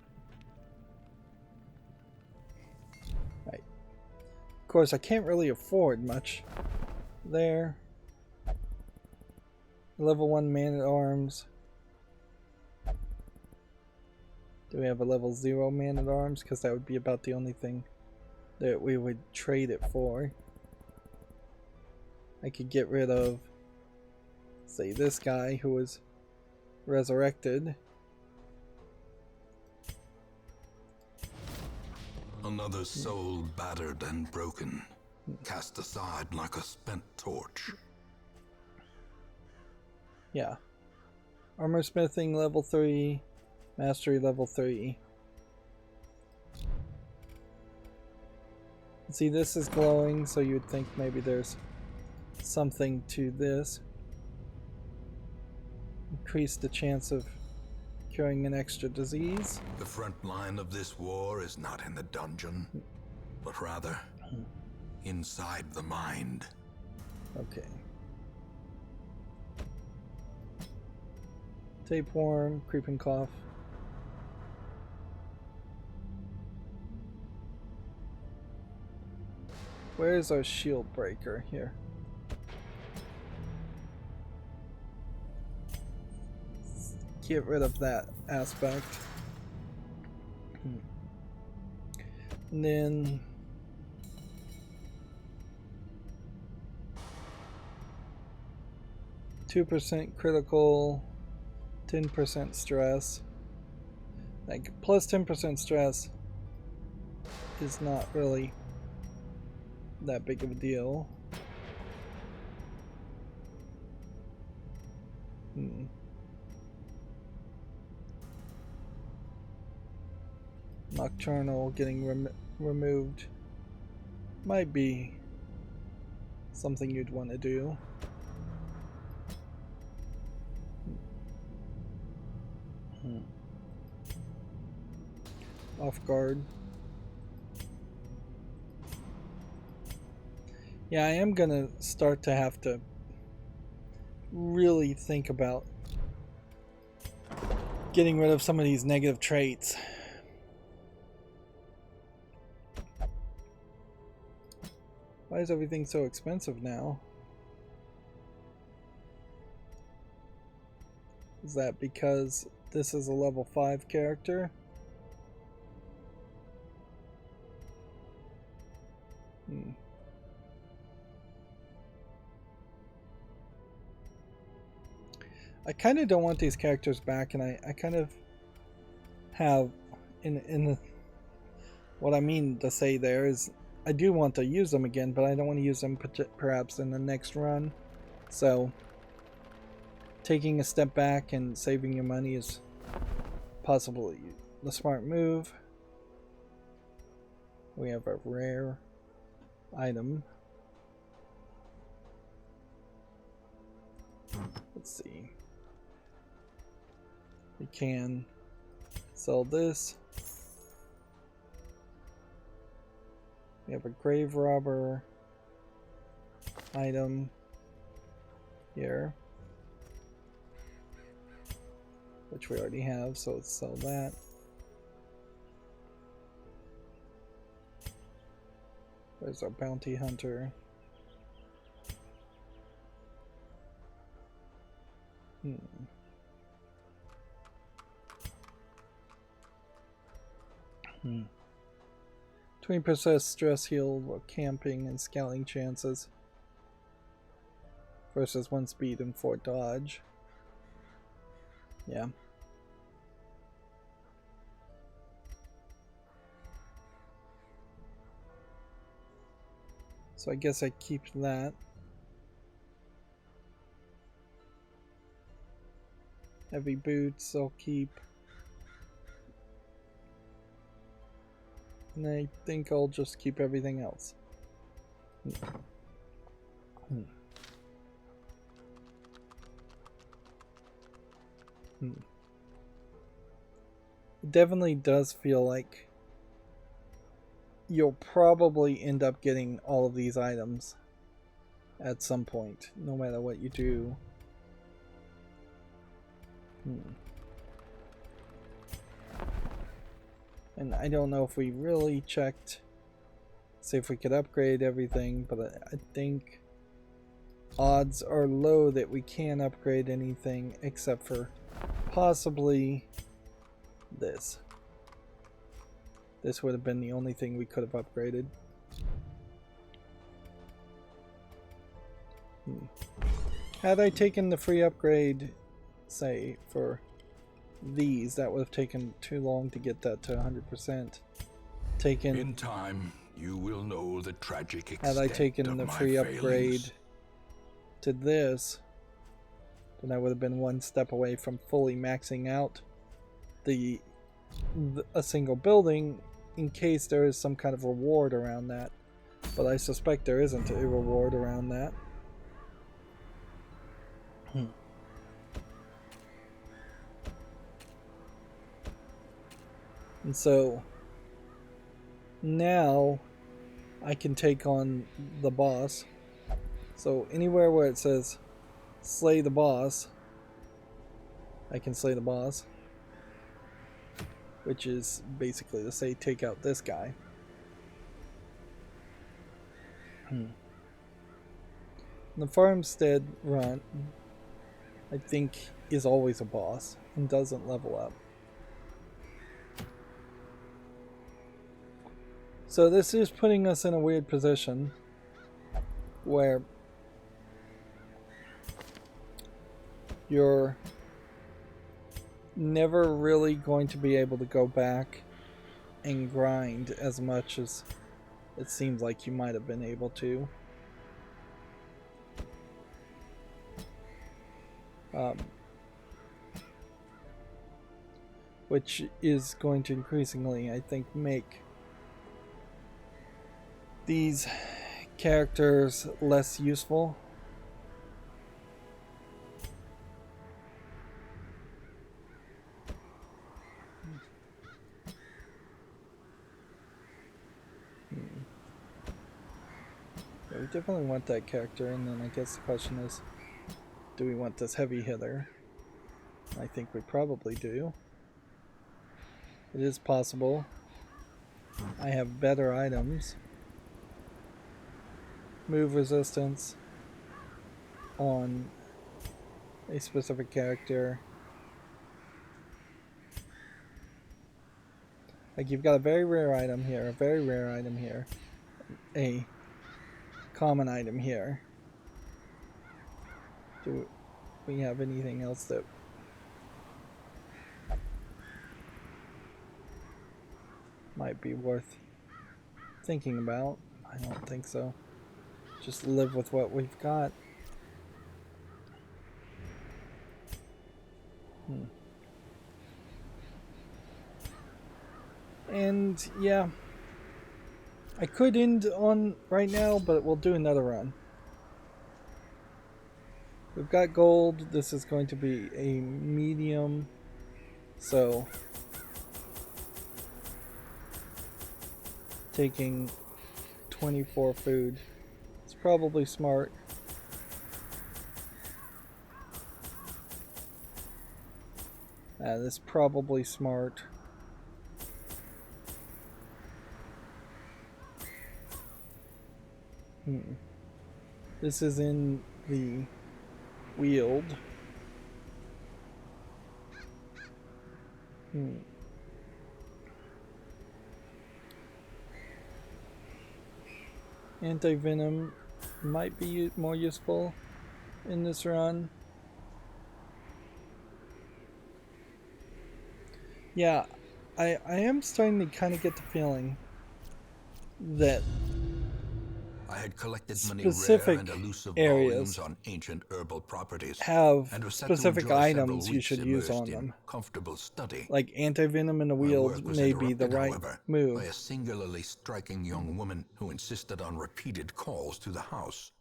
Right. Of course, I can't really afford much there. Level 1 man-at-arms. Do we have a level 0 man-at-arms? Because that would be about the only thing that we would trade it for. I could get rid of, say, this guy who was resurrected. Another soul battered and broken, cast aside like a spent torch. Yeah. Armor smithing level 3. Mastery level 3. See, this is glowing, so you'd think maybe there's something to this. Increase the chance of curing an extra disease. The front line of this war is not in the dungeon, but rather inside the mind. Okay. Tapeworm, creeping cough. Where is our shield breaker here? Get rid of that aspect. And then 2% critical, 10% stress. Like plus 10% stress is not really that big of a deal. Nocturnal getting removed might be something you'd want to do. Off guard. Yeah, I am gonna start to have to really think about getting rid of some of these negative traits. Why is everything so expensive now? Is that because this is a level 5 character? I kind of don't want these characters back, and I kind of have in the, what I mean to say there is I do want to use them again, but I don't want to use them perhaps in the next run. So taking a step back and saving your money is possibly the smart move. We have a rare item. Let's see. We can sell this. We have a grave robber item here, which we already have, so let's sell that. There's our bounty hunter. 20% stress healed while camping and scouting chances versus 1 speed and 4 dodge. Yeah. So I guess I keep that. Heavy boots I'll keep. And I think I'll just keep everything else. It definitely does feel like you'll probably end up getting all of these items at some point, no matter what you do. And I don't know if we really checked, see if we could upgrade everything, but I think odds are low that we can upgrade anything except for possibly this. This would have been the only thing we could have upgraded. Had I taken the free upgrade, say, for these, that would have taken too long to get that to 100%. In time, you will know the tragic extent had I taken of the my free failings. upgrade to this, then I would have been one step away from fully maxing out a single building in case there is some kind of reward around that. But I suspect there isn't a reward around that. And so now I can take on the boss. So anywhere where it says slay the boss, I can slay the boss, which is basically to say take out this guy. The farmstead run, I think, is always a boss and doesn't level up. So this is putting us in a weird position where you're never really going to be able to go back and grind as much as it seems like you might have been able to. Which is going to increasingly, I think, make these characters less useful. Yeah, we definitely want that character, and then I guess the question is, do we want this heavy hitter? I think we probably do. It is possible. I have better items. Move resistance on a specific character. Like, you've got a very rare item here, a very rare item here, a common item here. Do we have anything else that might be worth thinking about? I don't think so. Just live with what we've got. And yeah, I could end on right now, but we'll do another run. We've got gold. This is going to be a medium, so taking 24 food. It's probably smart. That's probably smart. This is in the wield. Anti-venom might be more useful in this run. Yeah, I am starting to kind of get the feeling that I had collected many specific rare and elusive areas volumes on ancient herbal properties, have and was set to specific enjoy several items you weeks should use immersed on in them. comfortable study. Like anti-venom in the My wield work was may be the interrupted, right however, move. by a singularly striking young woman who insisted on repeated calls to the house.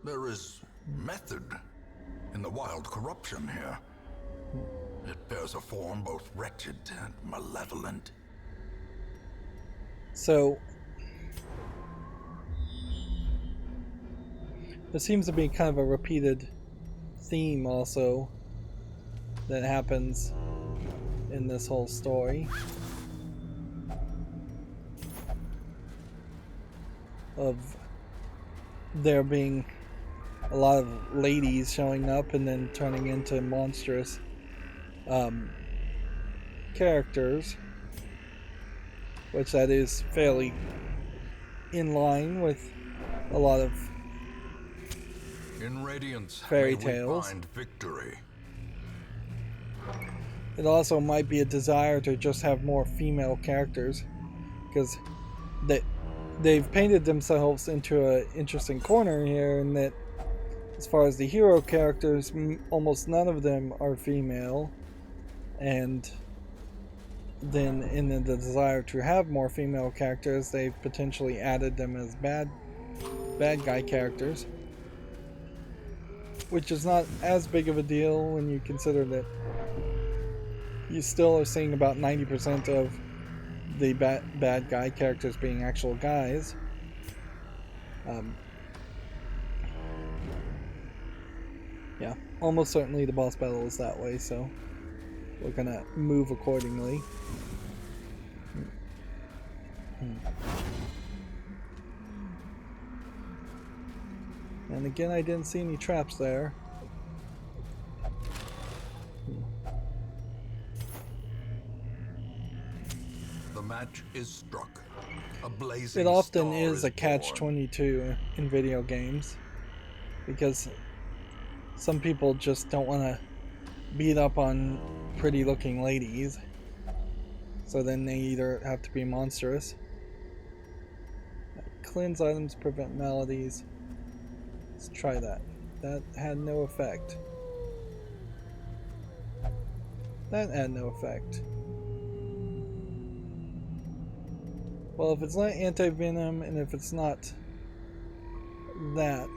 There is method in the wild corruption here. It bears a form both wretched and malevolent. So there seems to be kind of a repeated theme also that happens in this whole story of there being a lot of ladies showing up and then turning into monstrous characters, which that is fairly in line with a lot of In Radiance, fairy may we tales. find victory. It also might be a desire to just have more female characters, because they've painted themselves into an interesting corner here in that as far as the hero characters, almost none of them are female, and then in the desire to have more female characters, they've potentially added them as bad guy characters, which is not as big of a deal when you consider that you still are seeing about 90% of the bad guy characters being actual guys. Yeah, almost certainly the boss battle is that way, so we're gonna move accordingly. And again, I didn't see any traps there. The match is struck. A blazing It often star is a born. catch-22 in video games, because some people just don't want to beat up on pretty looking ladies, so then they either have to be monstrous. Cleanse items, prevent maladies. Let's try that. That had no effect. That had no effect. Well, if it's not anti-venom, and if it's not that,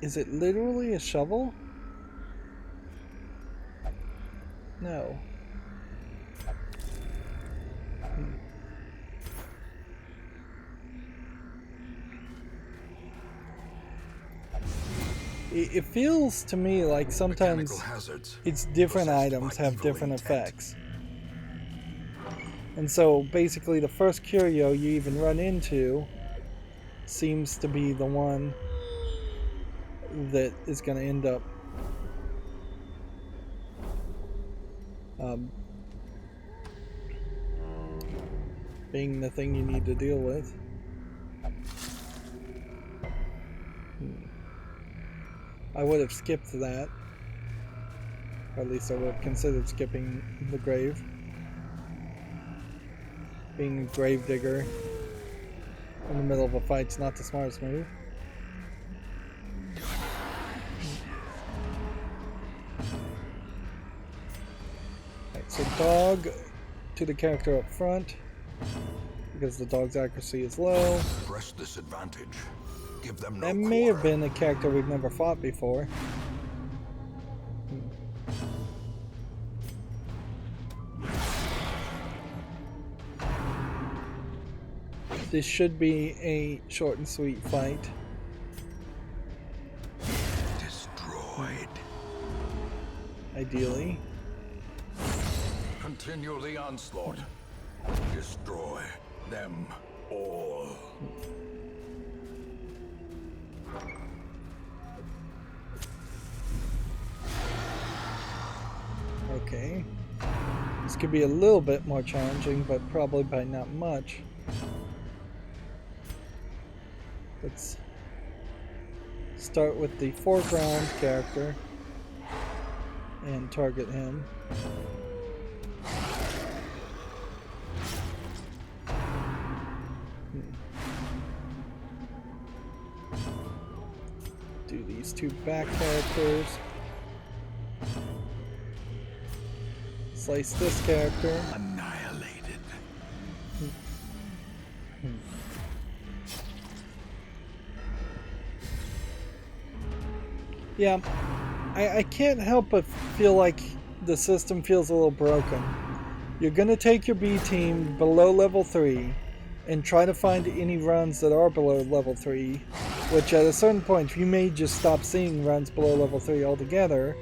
is it literally a shovel? No. It feels to me like sometimes it's different items have different effects. And so basically the first curio you even run into seems to be the one that is going to end up being the thing you need to deal with. I would have skipped that. Or at least I would have considered skipping the grave. Being a grave digger in the middle of a fight's not the smartest move. Right, so dog to the character up front, because the dog's accuracy is low. Press this advantage. Give them no That may have quarter. been a character we've never fought before. This should be a short and sweet fight. Destroyed. Ideally. Continue the onslaught. Destroy them all. Okay. This could be a little bit more challenging, but probably by not much. Let's start with the foreground character and target him. do these two back characters. Slice this character. Annihilated. Yeah, I can't help but feel like the system feels a little broken. You're going to take your B team below level 3 and try to find any runs that are below level 3, which at a certain point you may just stop seeing runs below level 3 altogether,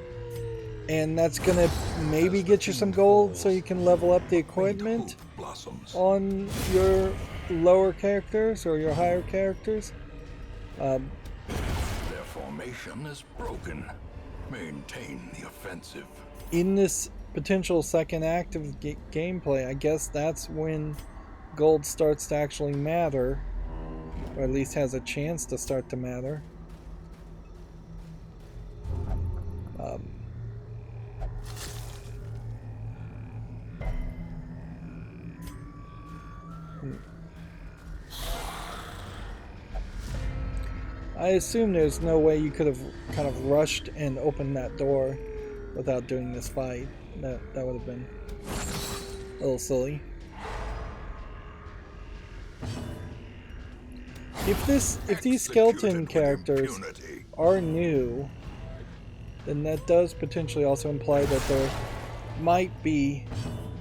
and that's going to maybe get you some gold so you can level up the equipment on your lower characters or your higher characters. Their formation is broken. Maintain the offensive. In this potential second act of gameplay, I guess that's when gold starts to actually matter, or at least has a chance to start to matter. I assume there's no way you could have kind of rushed and opened that door without doing this fight. That would have been a little silly. If these skeleton characters are new, then that does potentially also imply that there might be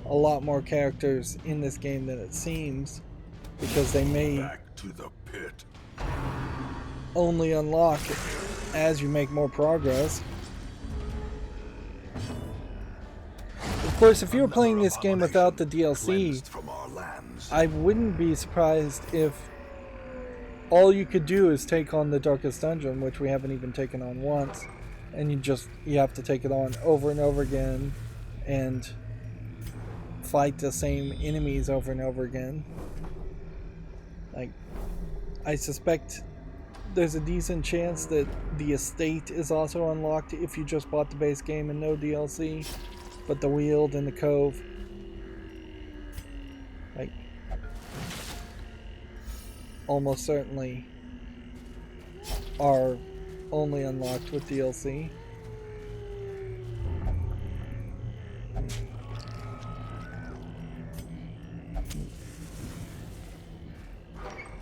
a lot more characters in this game than it seems, because they may Back to the pit. only unlock as you make more progress. Of course, if you were playing this game without the DLC, I wouldn't be surprised if all you could do is take on the Darkest Dungeon, which we haven't even taken on once, and you have to take it on over and over again and fight the same enemies over and over again. Like, I suspect there's a decent chance that the estate is also unlocked if you just bought the base game and no DLC, but the Weald and the Cove, like, almost certainly are only unlocked with DLC.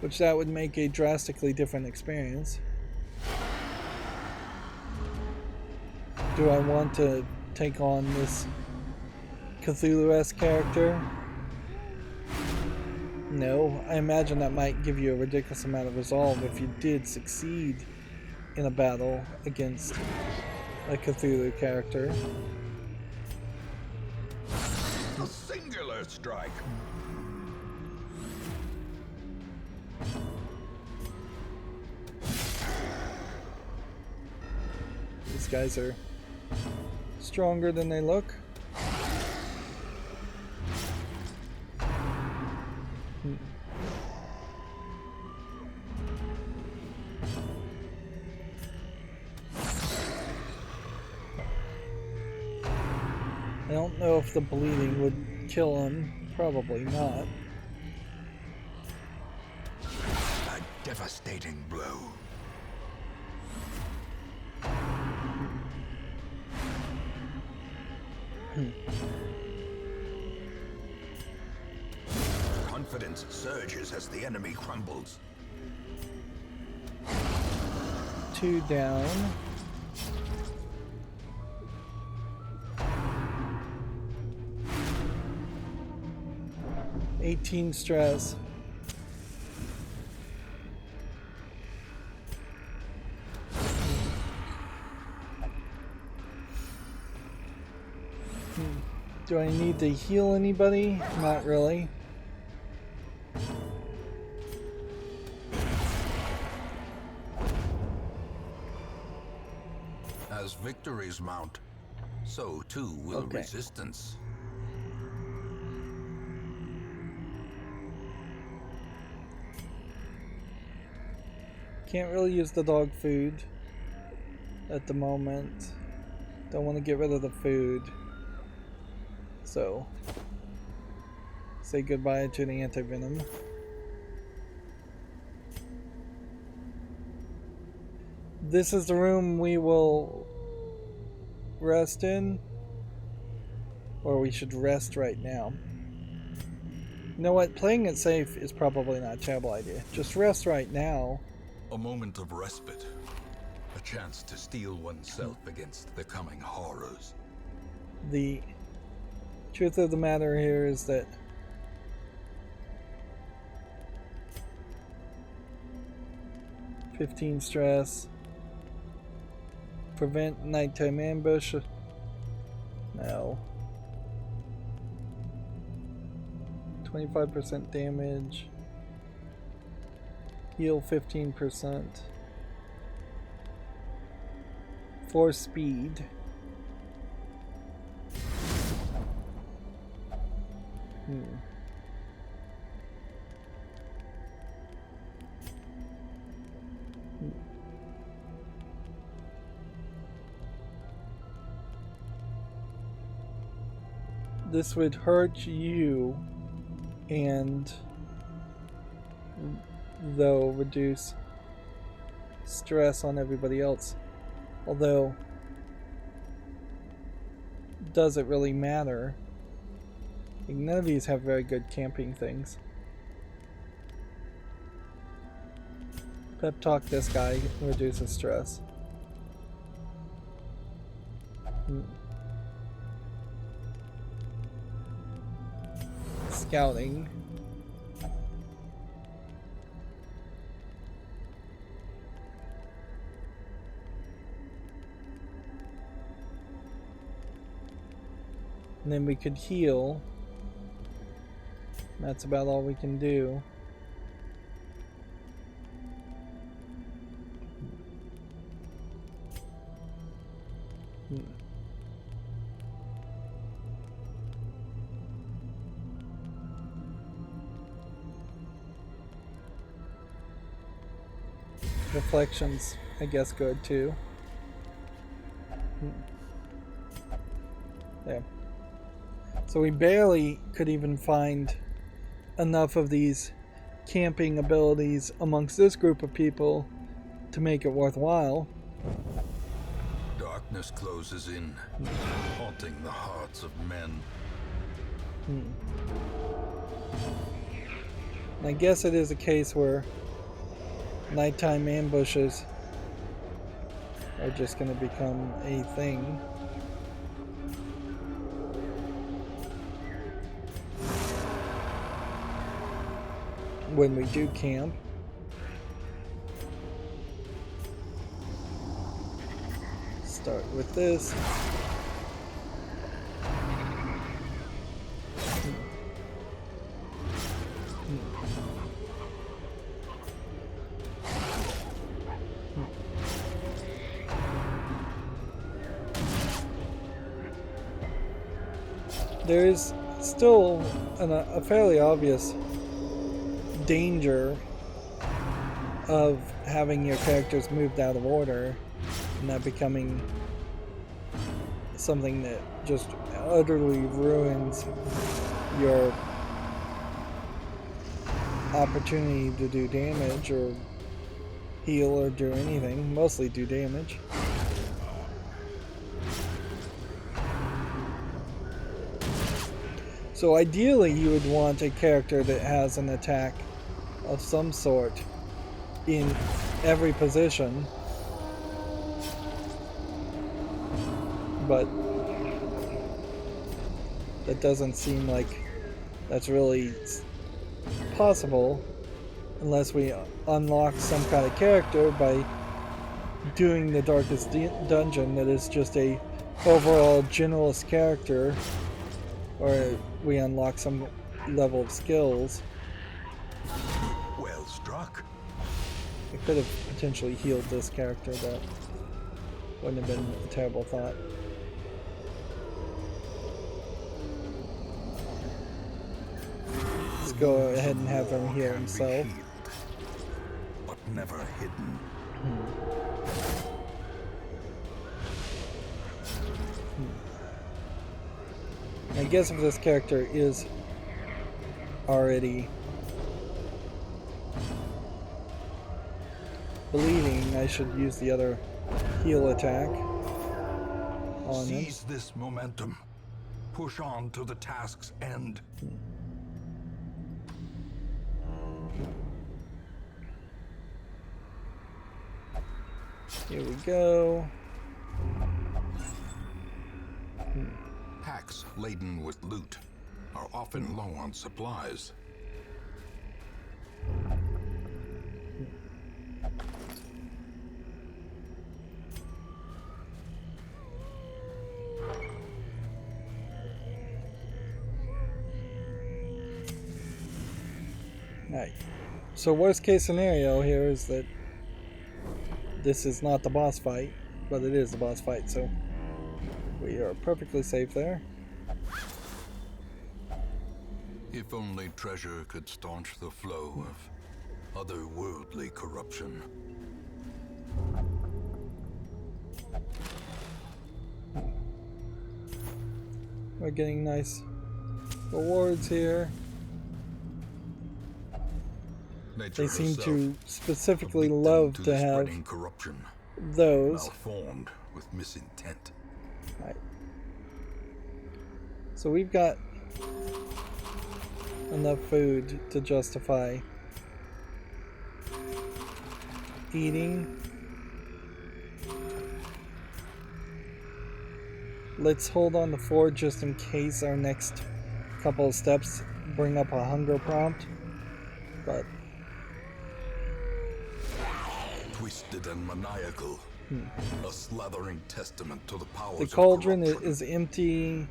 Which that would make a drastically different experience. Do I want to take on this Cthulhu-esque character? No. I imagine that might give you a ridiculous amount of resolve if you did succeed in a battle against a Cthulhu character. A singular strike. These guys are stronger than they look. I don't know if the bleeding would kill him. Probably not. A devastating blow. Confidence surges as the enemy crumbles. 2 down. $18 stress. Do I need to heal anybody? Not really. As victories mount, so too will resistance. Can't really use the dog food at the moment. Don't want to get rid of the food. So, say goodbye to the anti-venom. This is the room we will rest in. Or we should rest right now. You know what? Playing it safe is probably not a terrible idea. Just rest right now. A moment of respite. A chance to steel oneself against the coming horrors. The truth of the matter here is that (15 stress), prevent nighttime ambush. No. 25% damage. Heal 15%. 4 speed. This would hurt you and though reduce stress on everybody else. Although, does it really matter? None of these have very good camping things. Pep talk this guy reduces stress. Scouting. And then we could heal. That's about all we can do. Reflections, I guess, good too. There. So we barely could even find enough of these camping abilities amongst this group of people to make it worthwhile. Darkness closes in, haunting the hearts of men. I guess it is a case where nighttime ambushes are just going to become a thing. When we do camp. Start with this. There is still a fairly obvious danger of having your characters moved out of order and that becoming something that just utterly ruins your opportunity to do damage or heal or do anything. Mostly do damage. So ideally you would want a character that has an attack of some sort in every position, but that doesn't seem like that's really possible unless we unlock some kind of character by doing the darkest dungeon that is just a overall generalist character, or we unlock some level of skills. Well struck. I could have potentially healed this character, but wouldn't have been a terrible thought. Let's go ahead and have him heal himself. Healed, but never hidden. I guess if this character is already bleeding, I should use the other heal attack on him. Seize this momentum. Push on to the task's end. Here we go. Packs laden with loot are often low on supplies. Right. So worst case scenario here is that this is not the boss fight, but it is the boss fight, so we are perfectly safe there. If only treasure could staunch the flow of otherworldly corruption. We're getting nice rewards here. Nature They seem herself, to a specifically victim love to to the have spreading corruption, those. malformed with misintent. Right. So we've got enough food to justify eating. Let's hold on to 4 just in case our next couple of steps bring up a hunger prompt. But Twisted and maniacal, a slathering testament to the powers the of cauldron corruption. is empty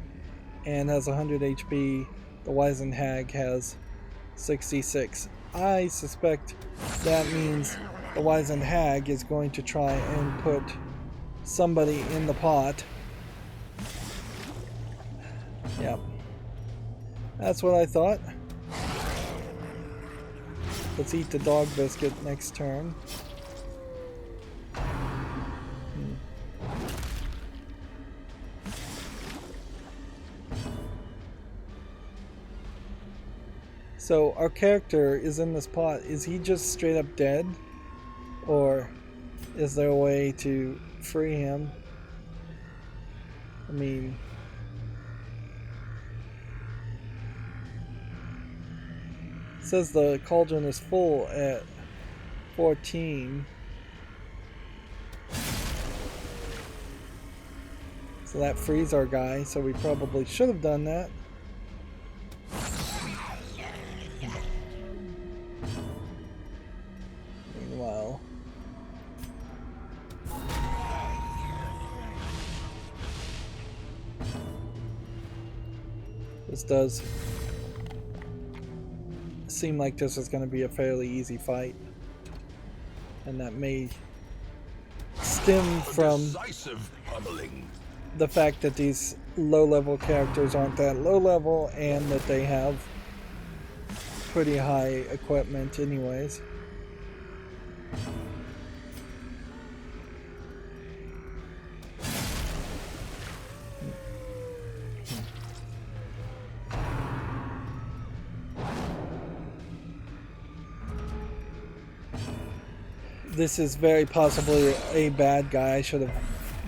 and has 100 HP. The wizened hag has 66. I suspect that means the wizened hag is going to try and put somebody in the pot. Yep. That's what I thought. Let's eat the dog biscuit next turn. So our character is in this pot. Is he just straight up dead? Or is there a way to free him? I mean, it says the cauldron is full at 14. So that frees our guy, so we probably should have done that. Meanwhile, this does seem like this is going to be a fairly easy fight, and that may stem from Decisive pummeling. the fact that these low-level characters aren't that low-level and that they have pretty high equipment anyways. This is very possibly a bad guy I should have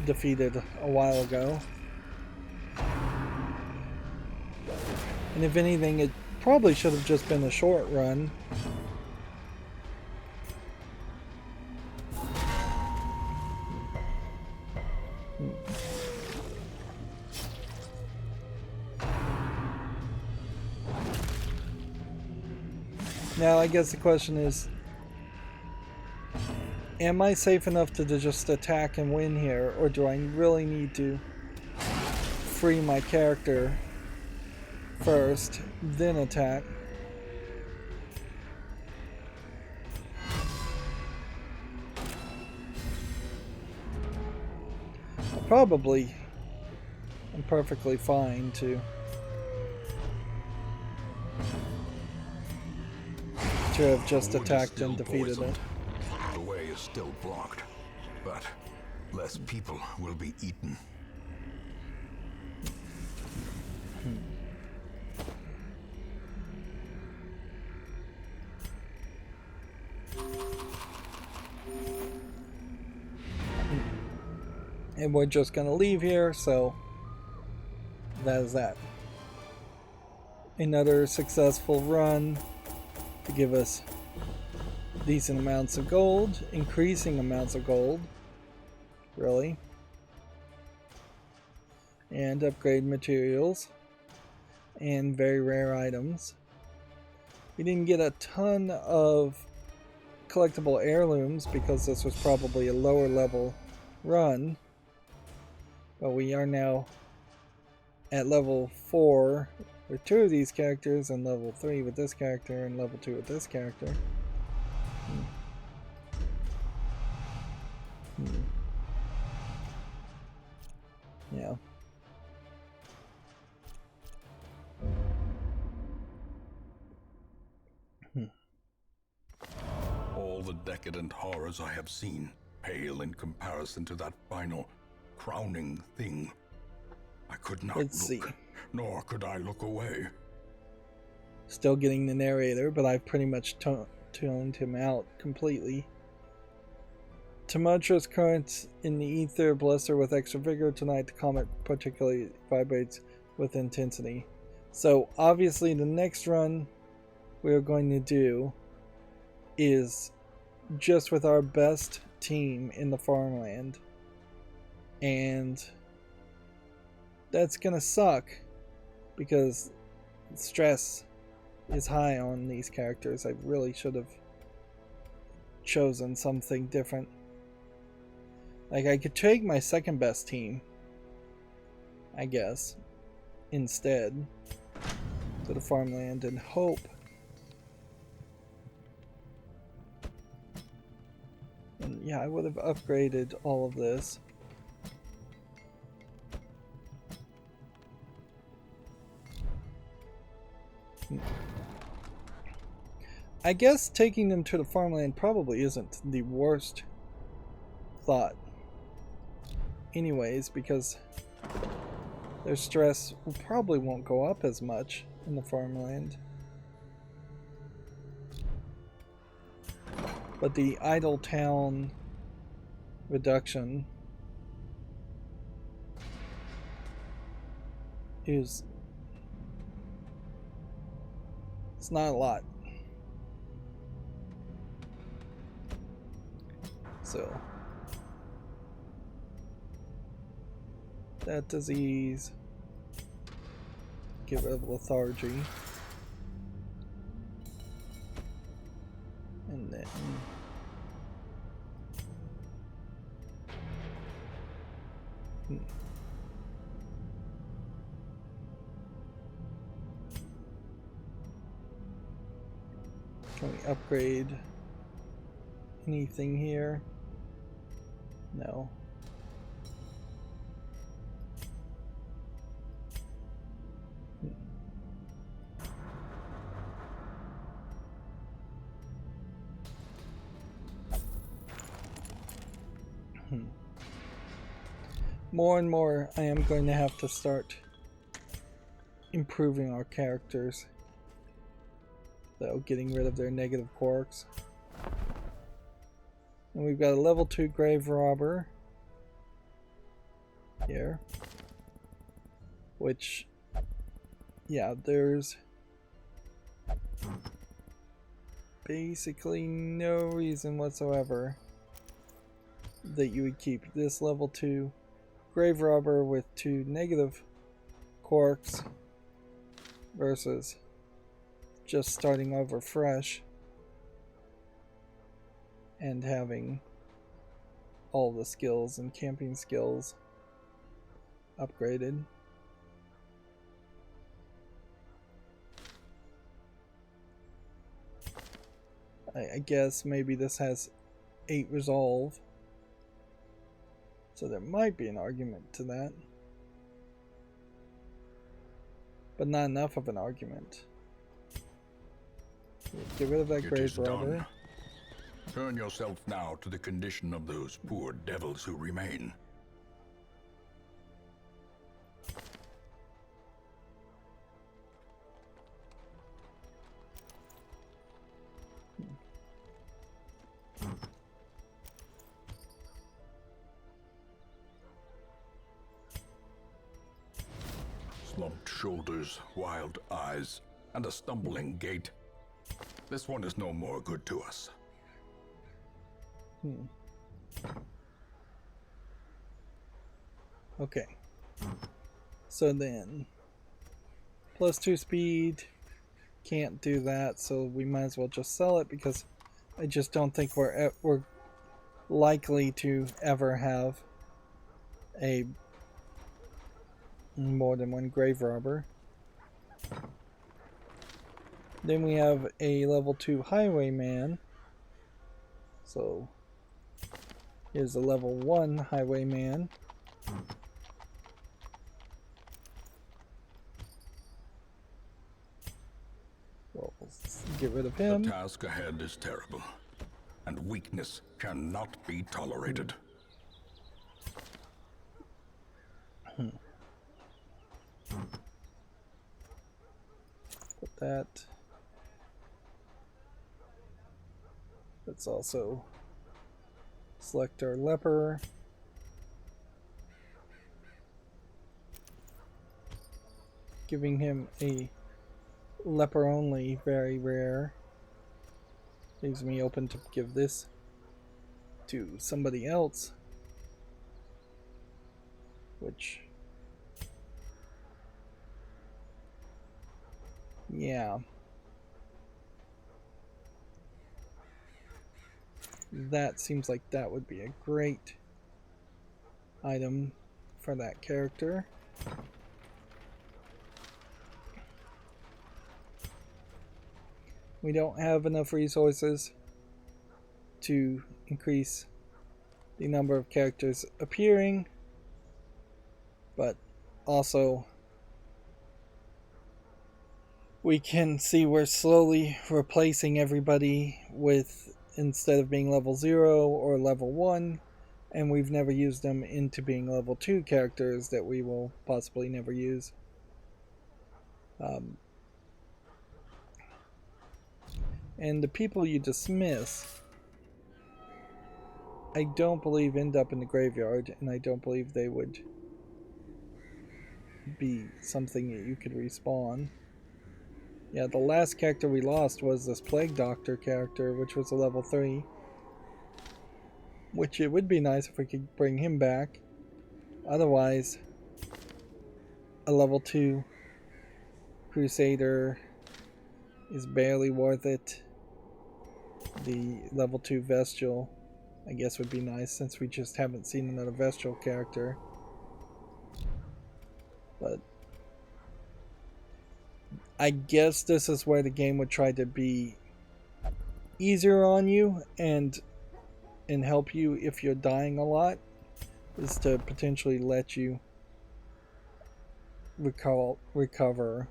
defeated a while ago. And if anything, it probably should have just been a short run. Now, I guess the question is, am I safe enough to just attack and win here, or do I really need to free my character first, then attack? Probably, I'm perfectly fine to have just The wood is attacked still and defeated poisoned. it. The way is still blocked, but less people will be eaten. And we're just going to leave here, so that is that. Another successful run to give us decent amounts of gold, increasing amounts of gold, really, and upgrade materials and very rare items. We didn't get a ton of collectible heirlooms because this was probably a lower level run, but we are now at level 4 with 2 of these characters, and level 3 with this character, and level 2 with this character. Yeah. All the decadent horrors I have seen pale in comparison to that final, crowning thing. I could not Let's look, see. nor could I look away. Still getting the narrator, but I've pretty much toned him out completely. Tumultuous currents in the ether bluster with extra vigor tonight. The comet particularly vibrates with intensity. So obviously the next run we're going to do is just with our best team in the farmland. And that's gonna suck because stress is high on these characters. I really should have chosen something different. Like, I could take my second best team, I guess, instead to the farmland and hope and yeah, I would have upgraded all of this. I guess taking them to the farmland probably isn't the worst thought anyways, because their stress probably won't go up as much in the farmland. But the idle town reduction is, it's not a lot. So that disease, get rid of lethargy, and then can we upgrade anything here? No. More and more I am going to have to start improving our characters, though, getting rid of their negative quirks. And we've got a level 2 grave robber here, which, yeah, there's basically no reason whatsoever that you would keep this level 2 grave robber with 2 negative quirks versus just starting over fresh and having all the skills and camping skills upgraded. I guess maybe this has 8 resolve, so there might be an argument to that, but not enough of an argument. Get rid of that grave robber. Turn yourself now to the condition of those poor devils who remain. shoulders, wild eyes, and a stumbling gait. This one is no more good to us. Okay. So then, +2 speed, can't do that, so we might as well just sell it because I just don't think we're likely to ever have a more than one grave robber. Then we have a level 2 highwayman. So here's a level 1 highwayman. Well, let's get rid of him. The task ahead is terrible, and weakness cannot be tolerated. Put that. Let's also select our leper. Giving him a leper only, very rare. Leaves me open to give this to somebody else. Which, yeah. That seems like that would be a great item for that character. We don't have enough resources to increase the number of characters appearing, but also we can see we're slowly replacing everybody with, instead of being level 0 or level 1, and we've never used them into being level 2 characters that we will possibly never use. And the people you dismiss, I don't believe end up in the graveyard, and I don't believe they would be something that you could respawn. Yeah, the last character we lost was this Plague Doctor character, which was a level 3. Which it would be nice if we could bring him back. Otherwise, a level 2 Crusader is barely worth it. The level 2 Vestal, I guess, would be nice since we just haven't seen another Vestal character. But I guess this is where the game would try to be easier on you and help you if you're dying a lot, is to potentially let you recover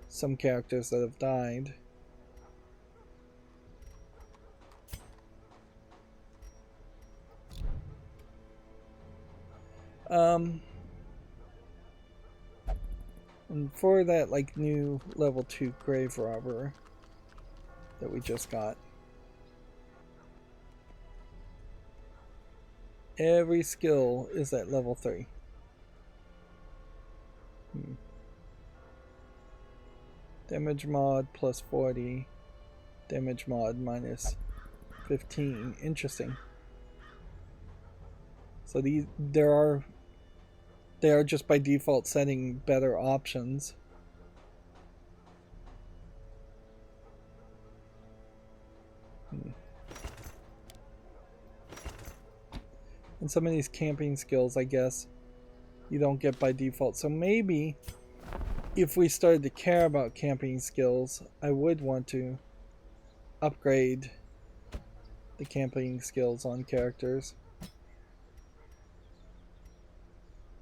some characters that have died. And for that like new level 2 grave robber that we just got, every skill is at level 3. Damage mod plus 40, damage mod minus 15. Interesting. So they are just by default setting better options. And some of these camping skills, I guess, you don't get by default. So maybe if we started to care about camping skills, I would want to upgrade the camping skills on characters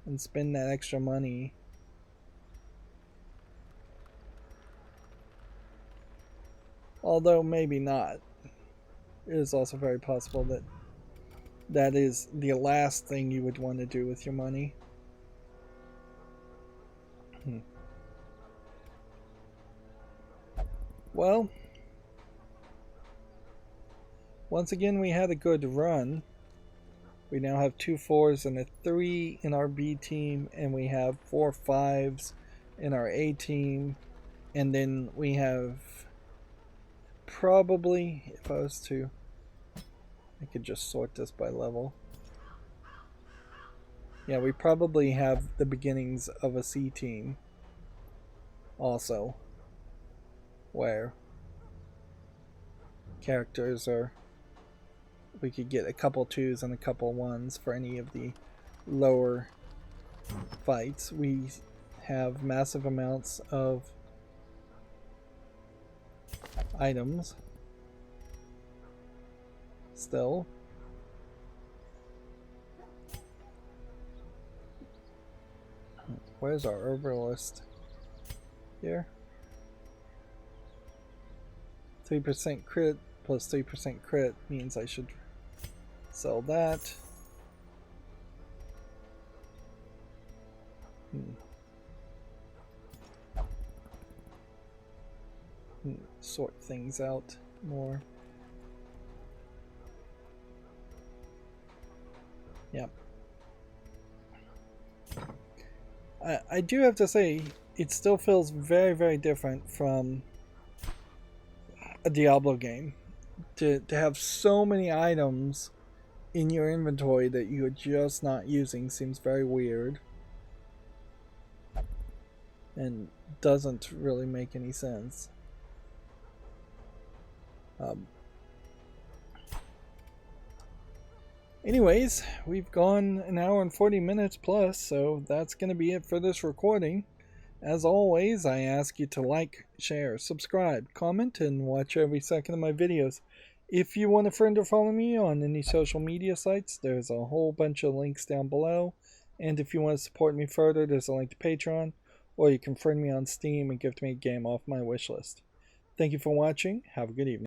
and spend that extra money. Although maybe not. It is also very possible that that is the last thing you would want to do with your money. Well, once again we had a good run. We now have 2 4s and a 3 in our B team, and we have 4 5s in our A team, and then we have probably, if I was to, I could just sort this by level. Yeah, we probably have the beginnings of a C team also, where characters are, we could get a couple 2s and a couple 1s for any of the lower fights. We have massive amounts of items still. Where's our herbalist? Here. 3% crit plus 3% crit means I should sell that. Sort things out more. Yep. I do have to say, it still feels very, very different from a Diablo game. To have so many items in your inventory that you're just not using seems very weird. And doesn't really make any sense. Anyways, we've gone an hour and 40 minutes plus, so that's going to be it for this recording. As always, I ask you to like, share, subscribe, comment, and watch every second of my videos. If you want a friend or follow me on any social media sites, there's a whole bunch of links down below. And if you want to support me further, there's a link to Patreon, or you can friend me on Steam and gift me a game off my wishlist. Thank you for watching. Have a good evening.